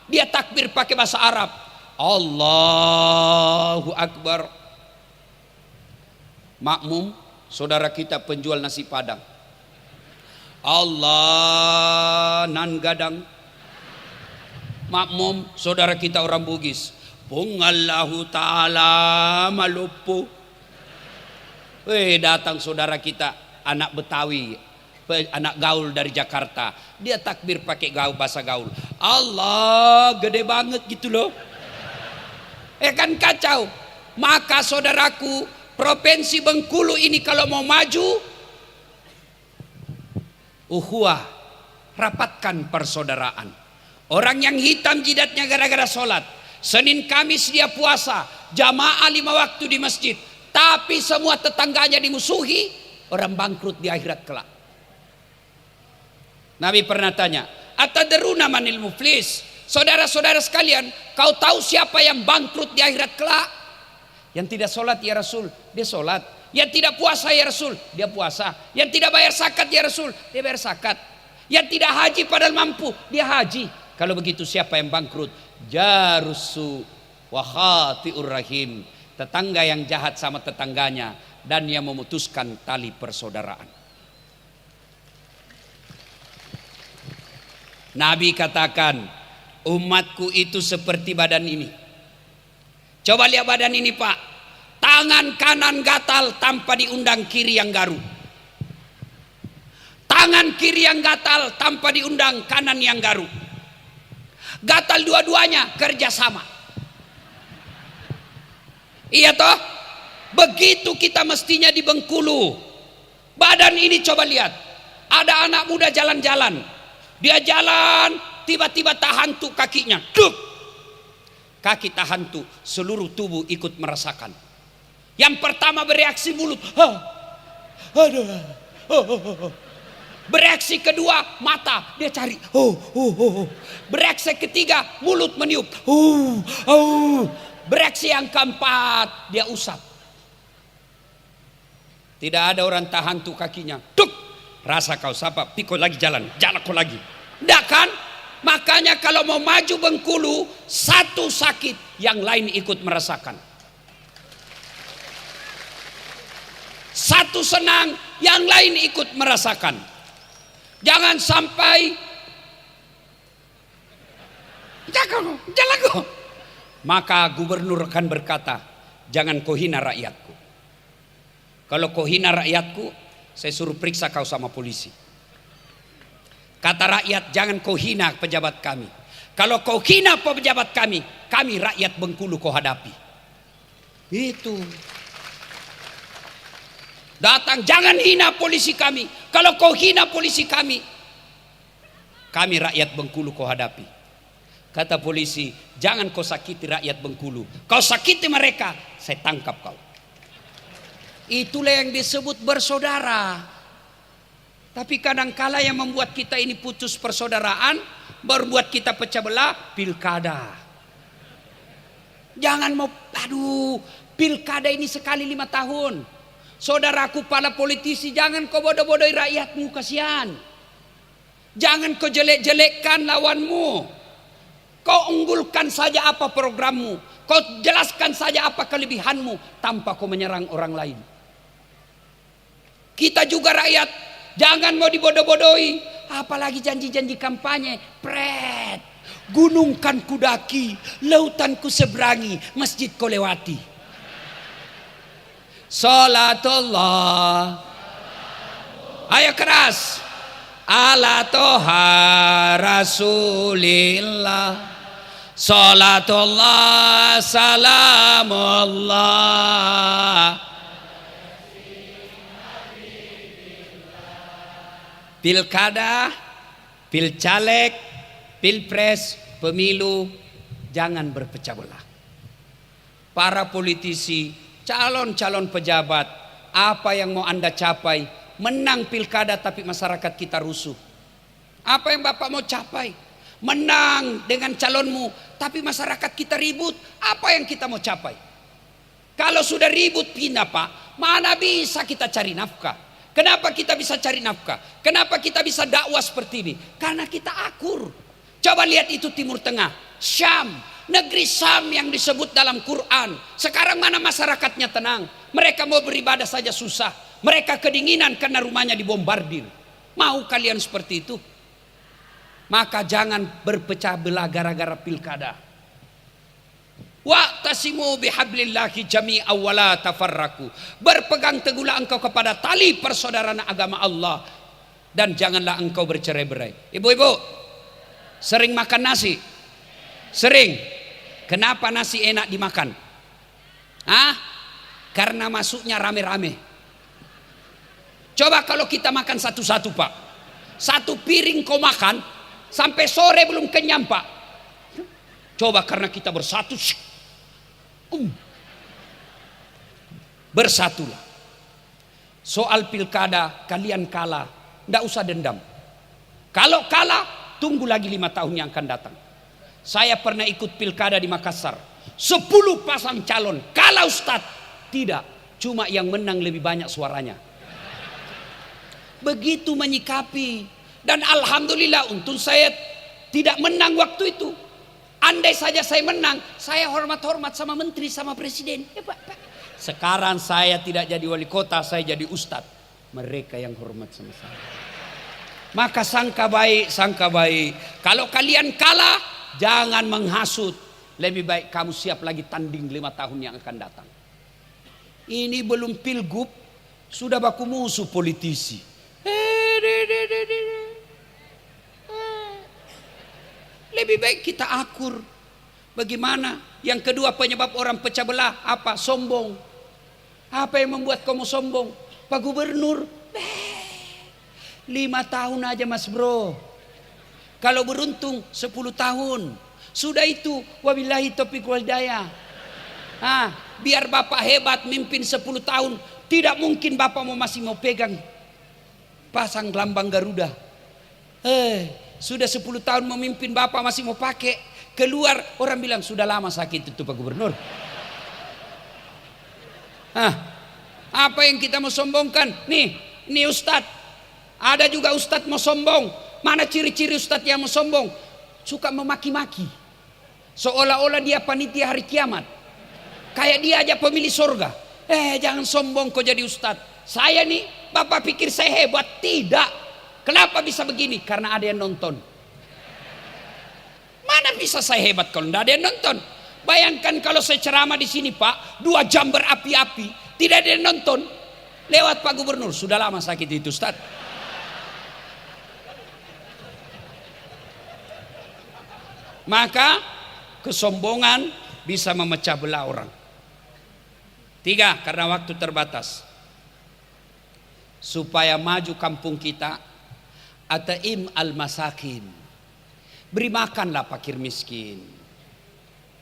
A: dia takbir pakai bahasa Arab. Allahu Akbar. Makmum, saudara kita penjual nasi padang. Allah nan gadang. Makmum, saudara kita orang Bugis. Pungallahu ta'ala malupu. Datang saudara kita anak Betawi, anak gaul dari Jakarta. Dia takbir pakai gaul, bahasa gaul. Allah gede banget gitu loh. Kan kacau. Maka saudaraku, provinsi Bengkulu ini kalau mau maju, uhuwah, rapatkan persaudaraan. Orang yang hitam jidatnya gara-gara sholat, Senin Kamis dia puasa, jamaah 5 waktu di masjid, tapi semua tetangganya dimusuhi, orang bangkrut di akhirat kelak. Nabi pernah tanya, atadruna manil muflis? Saudara-saudara sekalian, kau tahu siapa yang bangkrut di akhirat kelak? Yang tidak sholat ya Rasul, dia sholat. Yang tidak puasa ya Rasul, dia puasa. Yang tidak bayar zakat ya Rasul, dia bayar zakat. Yang tidak haji padahal mampu, dia haji. Kalau begitu siapa yang bangkrut? Jarusu wa khati'ur rahim, tetangga yang jahat sama tetangganya dan yang memutuskan tali persaudaraan. Nabi katakan, umatku itu seperti badan ini. Coba lihat badan ini Pak. Tangan kanan gatal tanpa diundang kiri yang garuk. Tangan kiri yang gatal tanpa diundang kanan yang garuk. Gatal dua-duanya kerjasama. Iya toh? Begitu kita mestinya di Bengkulu. Badan ini coba lihat. Ada anak muda jalan-jalan. Dia jalan, tiba-tiba tahantu kakinya. Duk! Kaki tahantu, seluruh tubuh ikut merasakan. Yang pertama bereaksi mulut. Bereaksi kedua mata, dia cari. Bereaksi ketiga mulut meniup. Bereaksi yang keempat dia usap. Tidak ada orang tahan tuh kakinya. Duk, rasa kau sapa, pikul lagi jalan kau lagi. Tidak kan? Makanya kalau mau maju Bengkulu, satu sakit, yang lain ikut merasakan. Satu senang, yang lain ikut merasakan. Jangan sampai jago. Maka gubernur akan berkata, jangan kau hina rakyatku. Kalau kau hina rakyatku, saya suruh periksa kau sama polisi. Kata rakyat, jangan kau hina pejabat kami. Kalau kau hina pejabat kami rakyat Bengkulu kau hadapi. Itu. Datang, jangan hina polisi kami. Kalau kau hina polisi kami rakyat Bengkulu kau hadapi. Kata polisi, jangan kau sakiti rakyat Bengkulu. Kau sakiti mereka, saya tangkap kau. Itulah yang disebut bersaudara. Tapi kadangkala yang membuat kita ini putus persaudaraan, berbuat kita pecah belah, pilkada. Jangan mau, pilkada ini sekali 5 tahun. Saudaraku para politisi, jangan kau bodoh-bodohi rakyatmu, kasihan. Jangan kau jelek-jelekkan lawanmu. Kau unggulkan saja apa programmu. Kau jelaskan saja apa kelebihanmu tanpa kau menyerang orang lain. Kita juga rakyat, jangan mau dibodoh-bodohi. Apalagi janji-janji kampanye. Pret, gunung kan kudaki, lautan ku seberangi, masjid kau lewati. Salatullah, ayo keras, ala toha rasulillah, salatullah salamullah. Pilkada, pilcaleg, pilpres, pemilu, jangan berpecah belah. Para politisi, calon-calon pejabat, apa yang mau Anda capai? Menang pilkada tapi masyarakat kita rusuh. Apa yang Bapak mau capai? Menang dengan calonmu tapi masyarakat kita ribut. Apa yang kita mau capai? Kalau sudah ribut pindah Pak, mana bisa kita cari nafkah? Kenapa kita bisa cari nafkah? Kenapa kita bisa dakwah seperti ini? Karena kita akur. Coba lihat itu Timur Tengah, Syam, negeri Syam yang disebut dalam Quran. Sekarang mana masyarakatnya tenang? Mereka mau beribadah saja susah. Mereka kedinginan karena rumahnya dibombardir. Mau kalian seperti itu? Maka jangan berpecah belah gara-gara pilkada. Wa'tasimu bihablillahi jami'an wa la tafarraqu. Berpegang teguhlah engkau kepada tali persaudaraan agama Allah dan janganlah engkau bercerai-berai. Ibu-ibu, sering makan nasi? Sering. Kenapa nasi enak dimakan? Karena masuknya rame-rame. Coba kalau kita makan satu-satu Pak, satu piring kau makan sampai sore belum kenyang Pak. Coba karena kita bersatu, bersatulah. Soal pilkada kalian kalah, tidak usah dendam. Kalau kalah, tunggu lagi 5 tahun yang akan datang. Saya pernah ikut pilkada di Makassar, 10 pasang calon, kalah Ustadz. Tidak, cuma yang menang lebih banyak suaranya. Begitu menyikapi. Dan alhamdulillah untung saya tidak menang waktu itu. Andai saja saya menang, saya hormat-hormat sama menteri, sama presiden. Pak. Sekarang saya tidak jadi wali kota, saya jadi ustadz. Mereka yang hormat sama saya. Maka sangka baik, sangka baik. Kalau kalian kalah, jangan menghasut. Lebih baik kamu siap lagi tanding 5 tahun yang akan datang. Ini belum pilgub, sudah baku musuh politisi. Lebih baik kita akur. Bagaimana? Yang kedua penyebab orang pecah belah apa? Sombong. Apa yang membuat kamu sombong? Pak Gubernur 5 tahun aja Mas Bro. Kalau beruntung 10 tahun. Sudah itu wabillahi taufiq wal hidayah. Biar Bapak hebat mimpin 10 tahun. Tidak mungkin Bapak masih mau pegang pasang lambang Garuda. Sudah 10 tahun memimpin Bapak masih mau pakai. Keluar orang bilang sudah lama sakit itu Pak Gubernur. Apa yang kita mau sombongkan? Nih Ustadz. Ada juga Ustadz mau sombong. Mana ciri-ciri Ustadz yang mau sombong? Suka memaki-maki. Seolah-olah dia panitia hari kiamat. Kayak dia aja pemilih surga. Jangan sombong kau jadi Ustadz. Saya nih, Bapak pikir saya hebat? Tidak. Kenapa bisa begini? Karena ada yang nonton. Mana bisa saya hebat kalau tidak ada yang nonton? Bayangkan kalau saya ceramah di sini Pak, 2 jam berapi-api, tidak ada yang nonton. Lewat Pak Gubernur, sudah lama sakit itu Ustaz. Maka kesombongan bisa memecah belah orang. 3, karena waktu terbatas. supaya maju kampung kita. Ataim al-masakin, beri makanlah fakir miskin.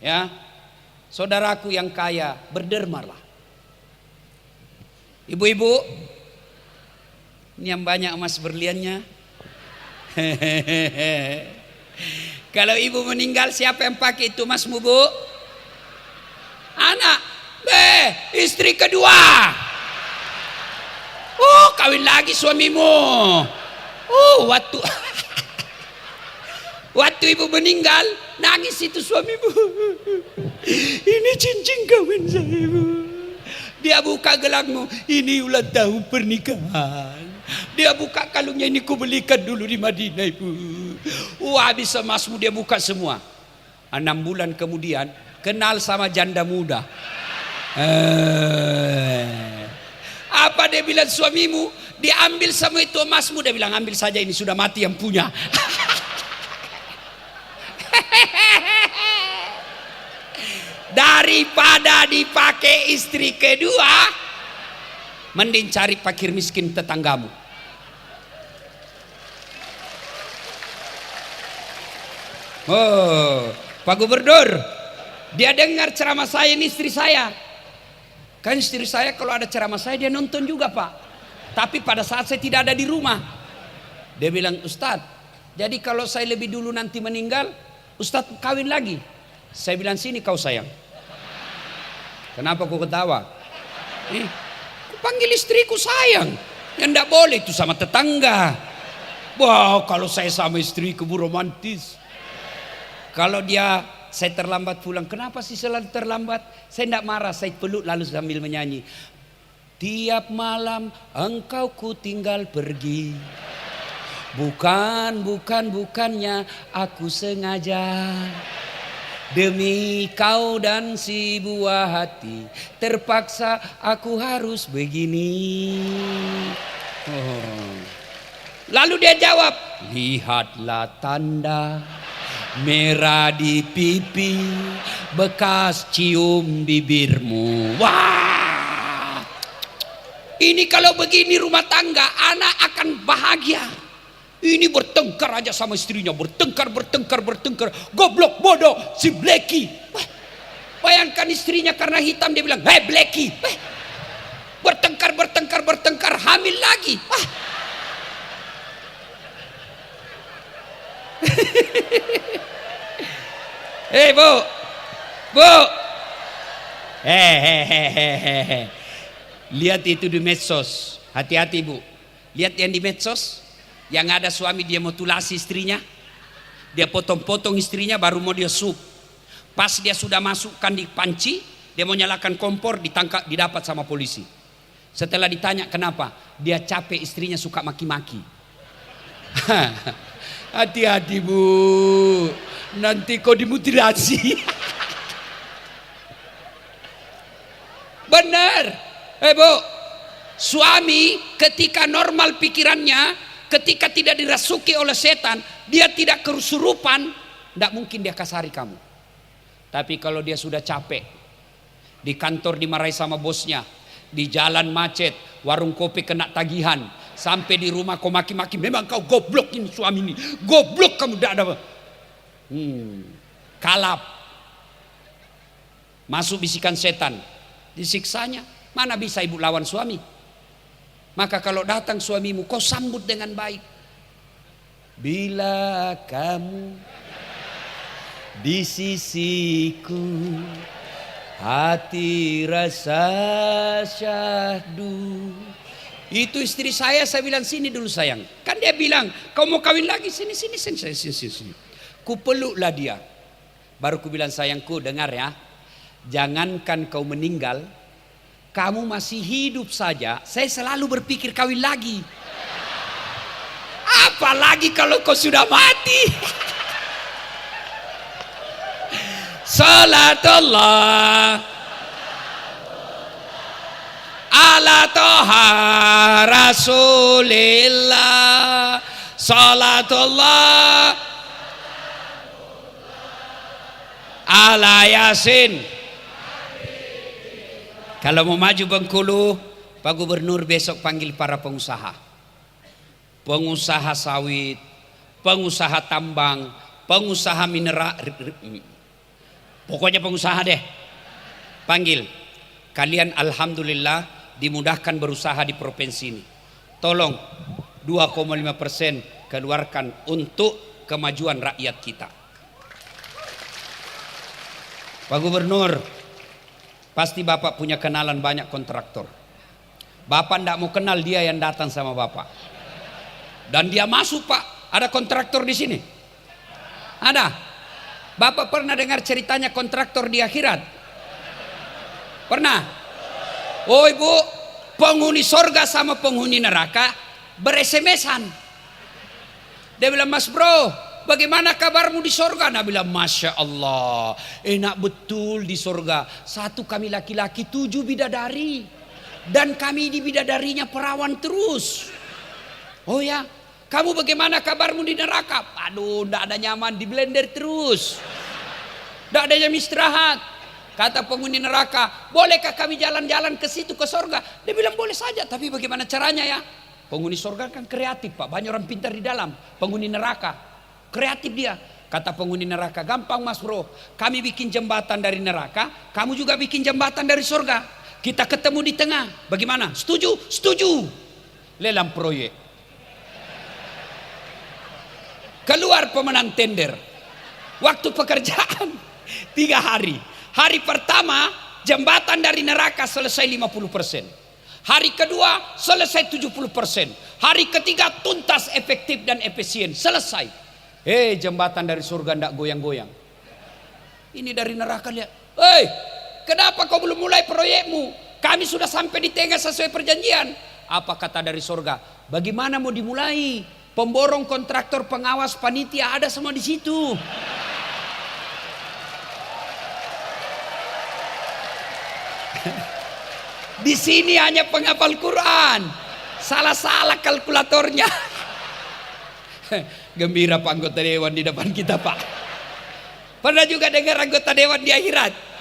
A: Ya, saudaraku yang kaya, berdermalah. Ibu-ibu, ini yang banyak emas berliannya. Kalau ibu meninggal, siapa yang pakai itu emasmu, Bu? Anak. Istri kedua. Oh, kawin lagi suamimu. Oh, waktu ibu meninggal, nangis itu suamimu. Ini cincin kawin saya, Bu. Dia buka gelangmu, ini ulang tahun pernikahan. Dia buka kalungnya, ini ku belikan dulu di Madinah, Ibu. Habis emasmu dia buka semua. 6 bulan kemudian kenal sama janda muda. Apa dia bilang suamimu? Diambil semua itu emasmu. Dia bilang, ambil saja, ini sudah mati yang punya. Daripada dipakai istri kedua, mending cari fakir miskin tetanggamu. Oh, Pak Gubernur, dia dengar ceramah saya, ini istri saya. Kan istri saya kalau ada ceramah saya dia nonton juga, Pak. Tapi pada saat saya tidak ada di rumah, dia bilang, Ustadz, jadi kalau saya lebih dulu nanti meninggal, Ustadz kawin lagi. Saya bilang, sini kau sayang. Kenapa kau ketawa? Ku panggil istriku sayang. Yang tidak boleh itu sama tetangga. Wah, kalau saya sama istriku romantis. Kalau saya terlambat pulang, kenapa sih selalu terlambat? Saya tidak marah, saya peluk lalu sambil menyanyi. Tiap malam engkau ku tinggal pergi. Bukannya aku sengaja. Demi kau dan si buah hati, terpaksa aku harus begini. Lalu dia jawab, lihatlah tanda merah di pipi, bekas cium bibirmu. Wah, ini kalau begini rumah tangga, anak akan bahagia. Ini bertengkar aja sama istrinya, bertengkar. Goblok, bodoh, si Blacky. Bayangkan istrinya karena hitam dia bilang, hei Blacky. Bertengkar, hamil lagi. Hei Bu. Lihat itu di medsos. Hati-hati Bu. Lihat yang di medsos. Yang ada suami dia mutilasi istrinya. Dia potong-potong istrinya baru mau dia sup. Pas dia sudah masukkan di panci, dia mau nyalakan kompor, ditangkap, didapat sama polisi. Setelah ditanya kenapa, dia capek istrinya suka maki-maki. Hati-hati Bu, nanti kau dimutilasi. Benar. Bu, suami ketika normal pikirannya, ketika tidak dirasuki oleh setan, dia tidak kesurupan, tidak mungkin dia kasari kamu. Tapi kalau dia sudah capek, di kantor dimarahi sama bosnya, di jalan macet, warung kopi kena tagihan, sampai di rumah kau maki-maki, memang kau goblok ini suami ini, goblok kamu, tidak ada. Kalap, masuk bisikan setan, disiksanya. Mana bisa ibu lawan suami? Maka kalau datang suamimu, kau sambut dengan baik. Bila kamu di sisiku, hati rasa syahdu. Itu istri saya bilang, sini dulu sayang. Kan dia bilang, kau mau kawin lagi? Sini. Ku peluklah dia. Baru ku bilang, sayangku dengar ya. Jangankan kau meninggal, kamu masih hidup saja, saya selalu berpikir kawin lagi. Apalagi kalau kau sudah mati. Salatullah ala toha rasulillah. Salatullah ala Yasin. Kalau mau maju Bengkulu, Pak Gubernur besok panggil para pengusaha. Pengusaha sawit, pengusaha tambang, pengusaha mineral. Pokoknya pengusaha deh. Panggil. Kalian alhamdulillah dimudahkan berusaha di provinsi ini. Tolong 2,5% keluarkan untuk kemajuan rakyat kita. Pak Gubernur, pasti Bapak punya kenalan banyak kontraktor. Bapak tidak mau kenal dia yang datang sama Bapak. Dan dia masuk, Pak. Ada kontraktor di sini? Ada. Bapak pernah dengar ceritanya kontraktor di akhirat? Pernah? Oh Ibu, penghuni sorga sama penghuni neraka beresemesan. Dia bilang, Mas bro, bagaimana kabarmu di sorga? Nah bilang, Masya Allah, enak betul di sorga. 1 kami laki-laki, 7 bidadari. Dan kami di bidadarinya perawan terus. Oh ya, kamu bagaimana kabarmu di neraka? Aduh, tidak ada nyaman, di blender terus. Tidak ada jam istirahat. Kata penghuni neraka, bolehkah kami jalan-jalan ke situ ke sorga? Dia bilang boleh saja, tapi bagaimana caranya ya? Penghuni sorga kan kreatif, Pak. Banyak orang pintar di dalam. Penghuni neraka kreatif dia. Kata penghuni neraka, gampang Mas bro. Kami bikin jembatan dari neraka, kamu juga bikin jembatan dari sorga. Kita ketemu di tengah. Bagaimana? Setuju? Setuju. Lelang proyek. Keluar pemenang tender. Waktu pekerjaan 3 hari. Hari pertama jembatan dari neraka selesai 50%. Hari kedua selesai 70%. Hari ketiga tuntas, efektif dan efisien. Selesai. Jembatan dari surga tidak goyang-goyang. Ini dari neraka lihat. Kenapa kau belum mulai proyekmu? Kami sudah sampai di tengah sesuai perjanjian. Apa kata dari surga? Bagaimana mau dimulai? Pemborong, kontraktor, pengawas, panitia ada semua di situ. Di sini hanya penghafal Quran. Salah-salah kalkulatornya. Gembira Pak anggota dewan di depan kita, Pak. Pernah juga dengar anggota dewan di akhirat?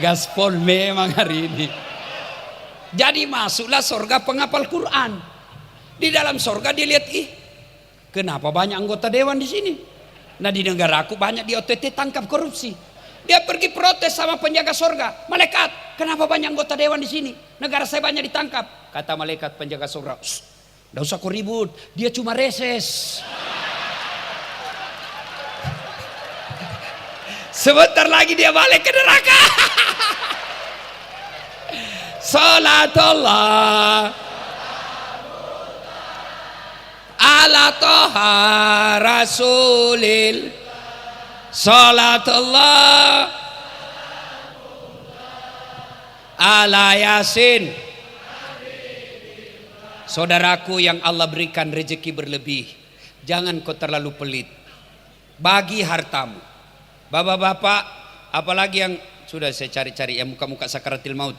A: Gaspol memang hari ini. Jadi masuklah surga penghafal Quran. Di dalam surga dia lihat, kenapa banyak anggota dewan di sini? Nah di negara aku banyak di OTT tangkap korupsi. Dia pergi protes sama penjaga surga. Malaikat, kenapa banyak anggota dewan di sini? Negara saya banyak ditangkap. Kata malaikat penjaga surga, tidak usah kau ribut, dia cuma reses. Sebentar lagi dia balik ke neraka. Salatullah ala toha rasulil. Salatullah ala yasin. Saudaraku yang Allah berikan rezeki berlebih, jangan kau terlalu pelit. Bagi hartamu. Bapak-bapak, apalagi yang sudah saya cari-cari yang muka-muka sakaratil maut.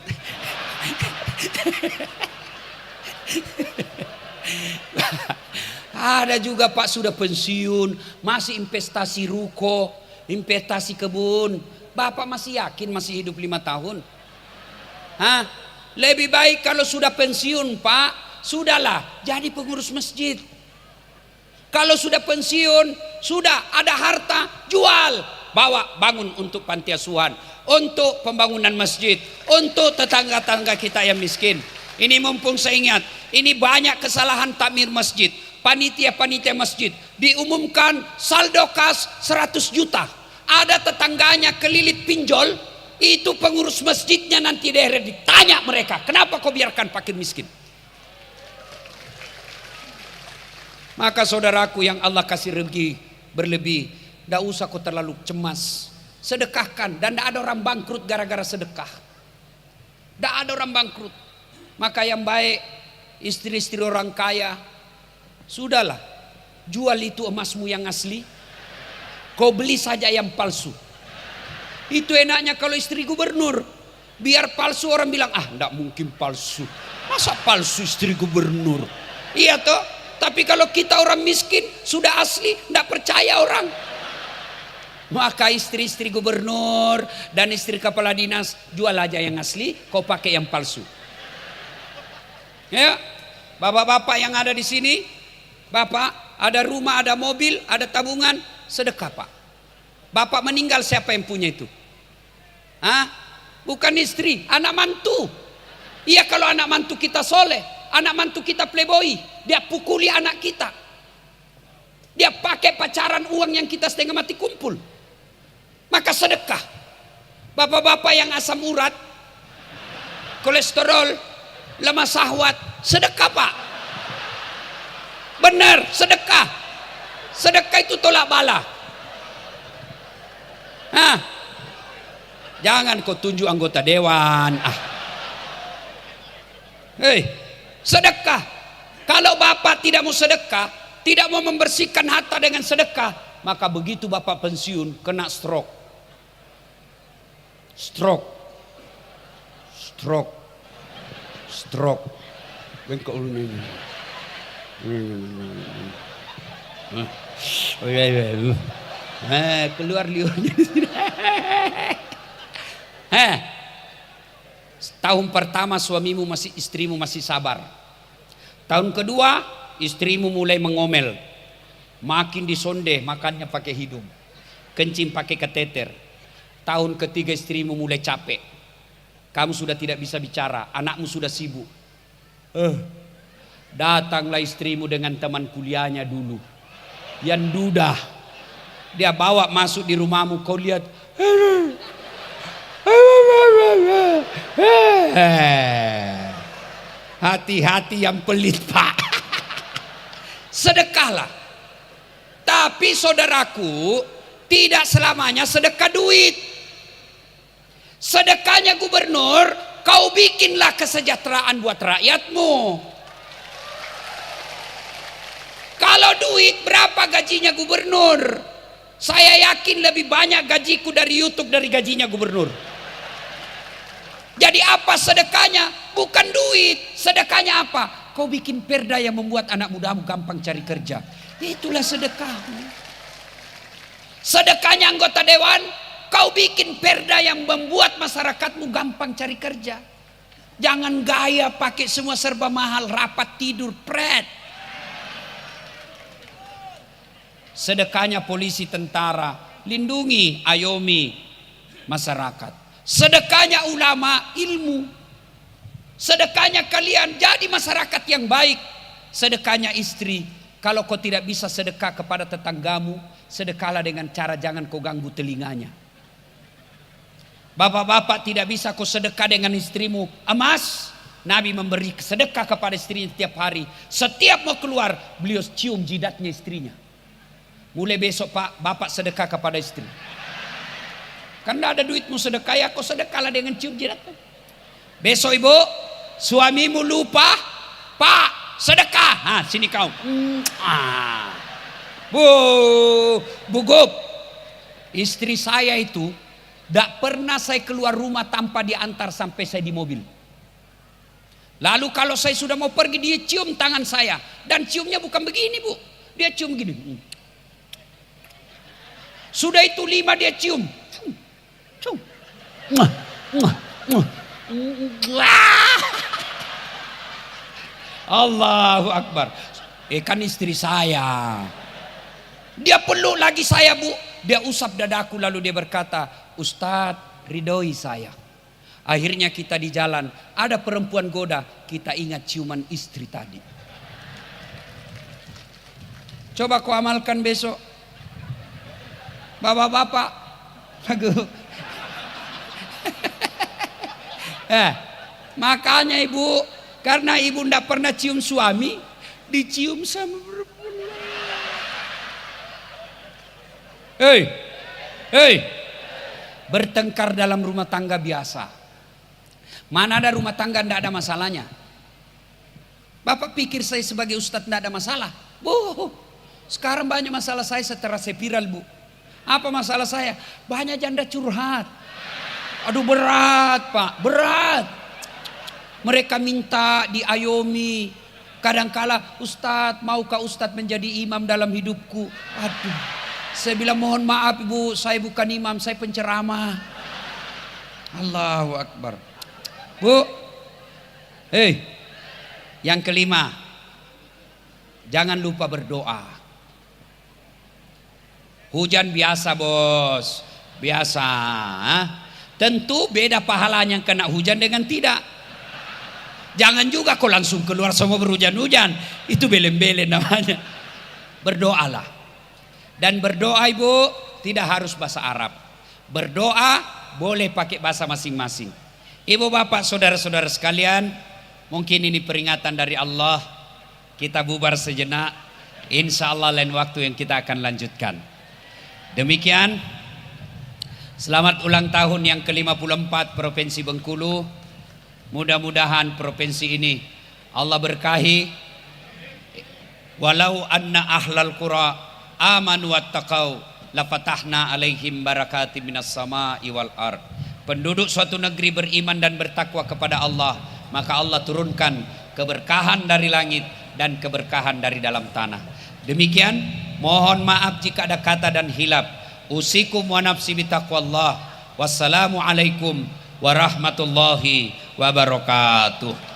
A: Ada juga Pak sudah pensiun, masih investasi ruko, investasi kebun. Bapak masih yakin masih hidup 5 tahun? Lebih baik kalau sudah pensiun Pak, sudahlah jadi pengurus masjid. Kalau sudah pensiun, sudah ada harta, jual, bawa bangun untuk panti asuhan, untuk pembangunan masjid, untuk tetangga-tetangga kita yang miskin. Ini mumpung saya ingat, ini banyak kesalahan takmir masjid. Panitia-panitia masjid diumumkan saldo kas 100 juta. Ada tetangganya kelilit pinjol, itu pengurus masjidnya nanti daerah ditanya mereka, kenapa kau biarkan fakir miskin? Maka saudaraku yang Allah kasih rezeki berlebih, tidak usah kau terlalu cemas. Sedekahkan, dan tidak ada orang bangkrut gara-gara sedekah. Tidak ada orang bangkrut. Maka yang baik, istri-istri orang kaya, sudahlah, jual itu emasmu yang asli, kau beli saja yang palsu. Itu enaknya kalau istri gubernur. Biar palsu orang bilang, tidak mungkin palsu. Masa palsu istri gubernur? Iya toh. Tapi kalau kita orang miskin sudah asli, tidak percaya orang. Maka istri-istri gubernur dan istri kepala dinas, jual aja yang asli, kau pakai yang palsu. Ya, bapak-bapak yang ada di sini, bapak ada rumah, ada mobil, ada tabungan, sedekah pak. Bapak meninggal siapa yang punya itu? Hah? Bukan istri, anak mantu. Iya kalau anak mantu kita soleh, anak mantu kita playboy, dia pukuli anak kita. Dia pakai pacaran uang yang kita setengah mati kumpul. Maka sedekah. Bapak-bapak yang asam urat, kolesterol, lemah syahwat, sedekah pak. Benar, sedekah. Sedekah itu tolak bala. Hah? Jangan kau tunjuk anggota dewan. Hei, sedekah. Kalau bapak tidak mau sedekah, tidak mau membersihkan harta dengan sedekah, maka begitu bapak pensiun kena stroke. Stroke. Bengkok ini. Keluar liurnya. Tahun pertama istrimu masih sabar. Tahun kedua istrimu mulai mengomel. Makin disondeh makannya pakai hidung, kencing pakai kateter. Tahun ketiga istrimu mulai capek. Kamu sudah tidak bisa bicara, anakmu sudah sibuk. Datanglah istrimu dengan teman kuliahnya dulu, yang duda. Dia bawa masuk di rumahmu, kau lihat. Hati-hati yang pelit pak. Sedekahlah. Tapi saudaraku, tidak selamanya sedekah duit. Sedekahnya gubernur, kau bikinlah kesejahteraan buat rakyatmu. Kalau duit, berapa gajinya gubernur? Saya yakin lebih banyak gajiku dari YouTube dari gajinya gubernur. Jadi apa sedekahnya? Bukan duit. Sedekahnya apa? Kau bikin perda yang membuat anak mudamu gampang cari kerja. Itulah sedekahmu. Sedekahnya anggota dewan, kau bikin perda yang membuat masyarakatmu gampang cari kerja. Jangan gaya pakai semua serba mahal, rapat tidur, pret. Sedekahnya polisi, tentara, lindungi, ayomi masyarakat. Sedekahnya ulama, ilmu. Sedekahnya kalian jadi masyarakat yang baik. Sedekahnya istri, kalau kau tidak bisa sedekah kepada tetanggamu, sedekahlah dengan cara jangan kau ganggu telinganya. Bapak-bapak tidak bisa kau sedekah dengan istrimu. Emas, Nabi memberi sedekah kepada istrinya setiap hari. Setiap mau keluar, beliau cium jidatnya istrinya. Mulai besok pak, bapak sedekah kepada istri. Karena ada duitmu sedekah, ya kau sedekahlah dengan cium jidatnya. Besok ibu, suamimu lupa, pak sedekah. Sini kau. Bu Gop, istri saya itu tidak pernah saya keluar rumah tanpa diantar sampai saya di mobil. Lalu kalau saya sudah mau pergi, dia cium tangan saya. Dan ciumnya bukan begini bu, dia cium gini. Sudah itu 5 dia cium. Allahu Akbar. Kan istri saya. Dia peluk lagi saya bu. Dia usap dadaku lalu dia berkata, Ustadz ridhoi saya. Akhirnya kita di jalan, ada perempuan goda, kita ingat ciuman istri tadi. Coba kau amalkan besok. Bapak-bapak, makanya ibu, karena ibu tidak pernah cium suami, dicium sama perempuan. Bertengkar dalam rumah tangga biasa. Mana ada rumah tangga tidak ada masalahnya? Bapak pikir saya sebagai ustadz tidak ada masalah? Bu, sekarang banyak masalah saya setelah saya viral bu. Apa masalah saya? Banyak janda curhat. Aduh berat pak, berat. Mereka minta diayomi. Kadangkala, Ustadz maukah Ustadz menjadi imam dalam hidupku? Aduh. Saya bilang mohon maaf ibu, saya bukan imam, saya penceramah. Allahu Akbar. Bu, yang kelima, jangan lupa berdoa. Hujan biasa bos, biasa. Tentu beda pahalanya yang kena hujan dengan tidak. Jangan juga kau langsung keluar semua berhujan-hujan, itu belen-belen namanya. Berdoalah. Dan berdoa ibu tidak harus bahasa Arab. Berdoa boleh pakai bahasa masing-masing. Ibu bapak saudara-saudara sekalian, mungkin ini peringatan dari Allah. Kita bubar sejenak. Insya Allah lain waktu yang kita akan lanjutkan. Demikian. Selamat ulang tahun yang ke-54 Provinsi Bengkulu. Mudah-mudahan provinsi ini Allah berkahi. Walau anna ahlal qura amanu wattaqau lafatahna alaihim barakatim minas sama'i wal ard. Penduduk suatu negeri beriman dan bertakwa kepada Allah, maka Allah turunkan keberkahan dari langit dan keberkahan dari dalam tanah. Demikian, mohon maaf jika ada kata dan hilap. Usikum wa nafsi bitaqwallah. Wassalamualaikum warahmatullahi wabarakatuh.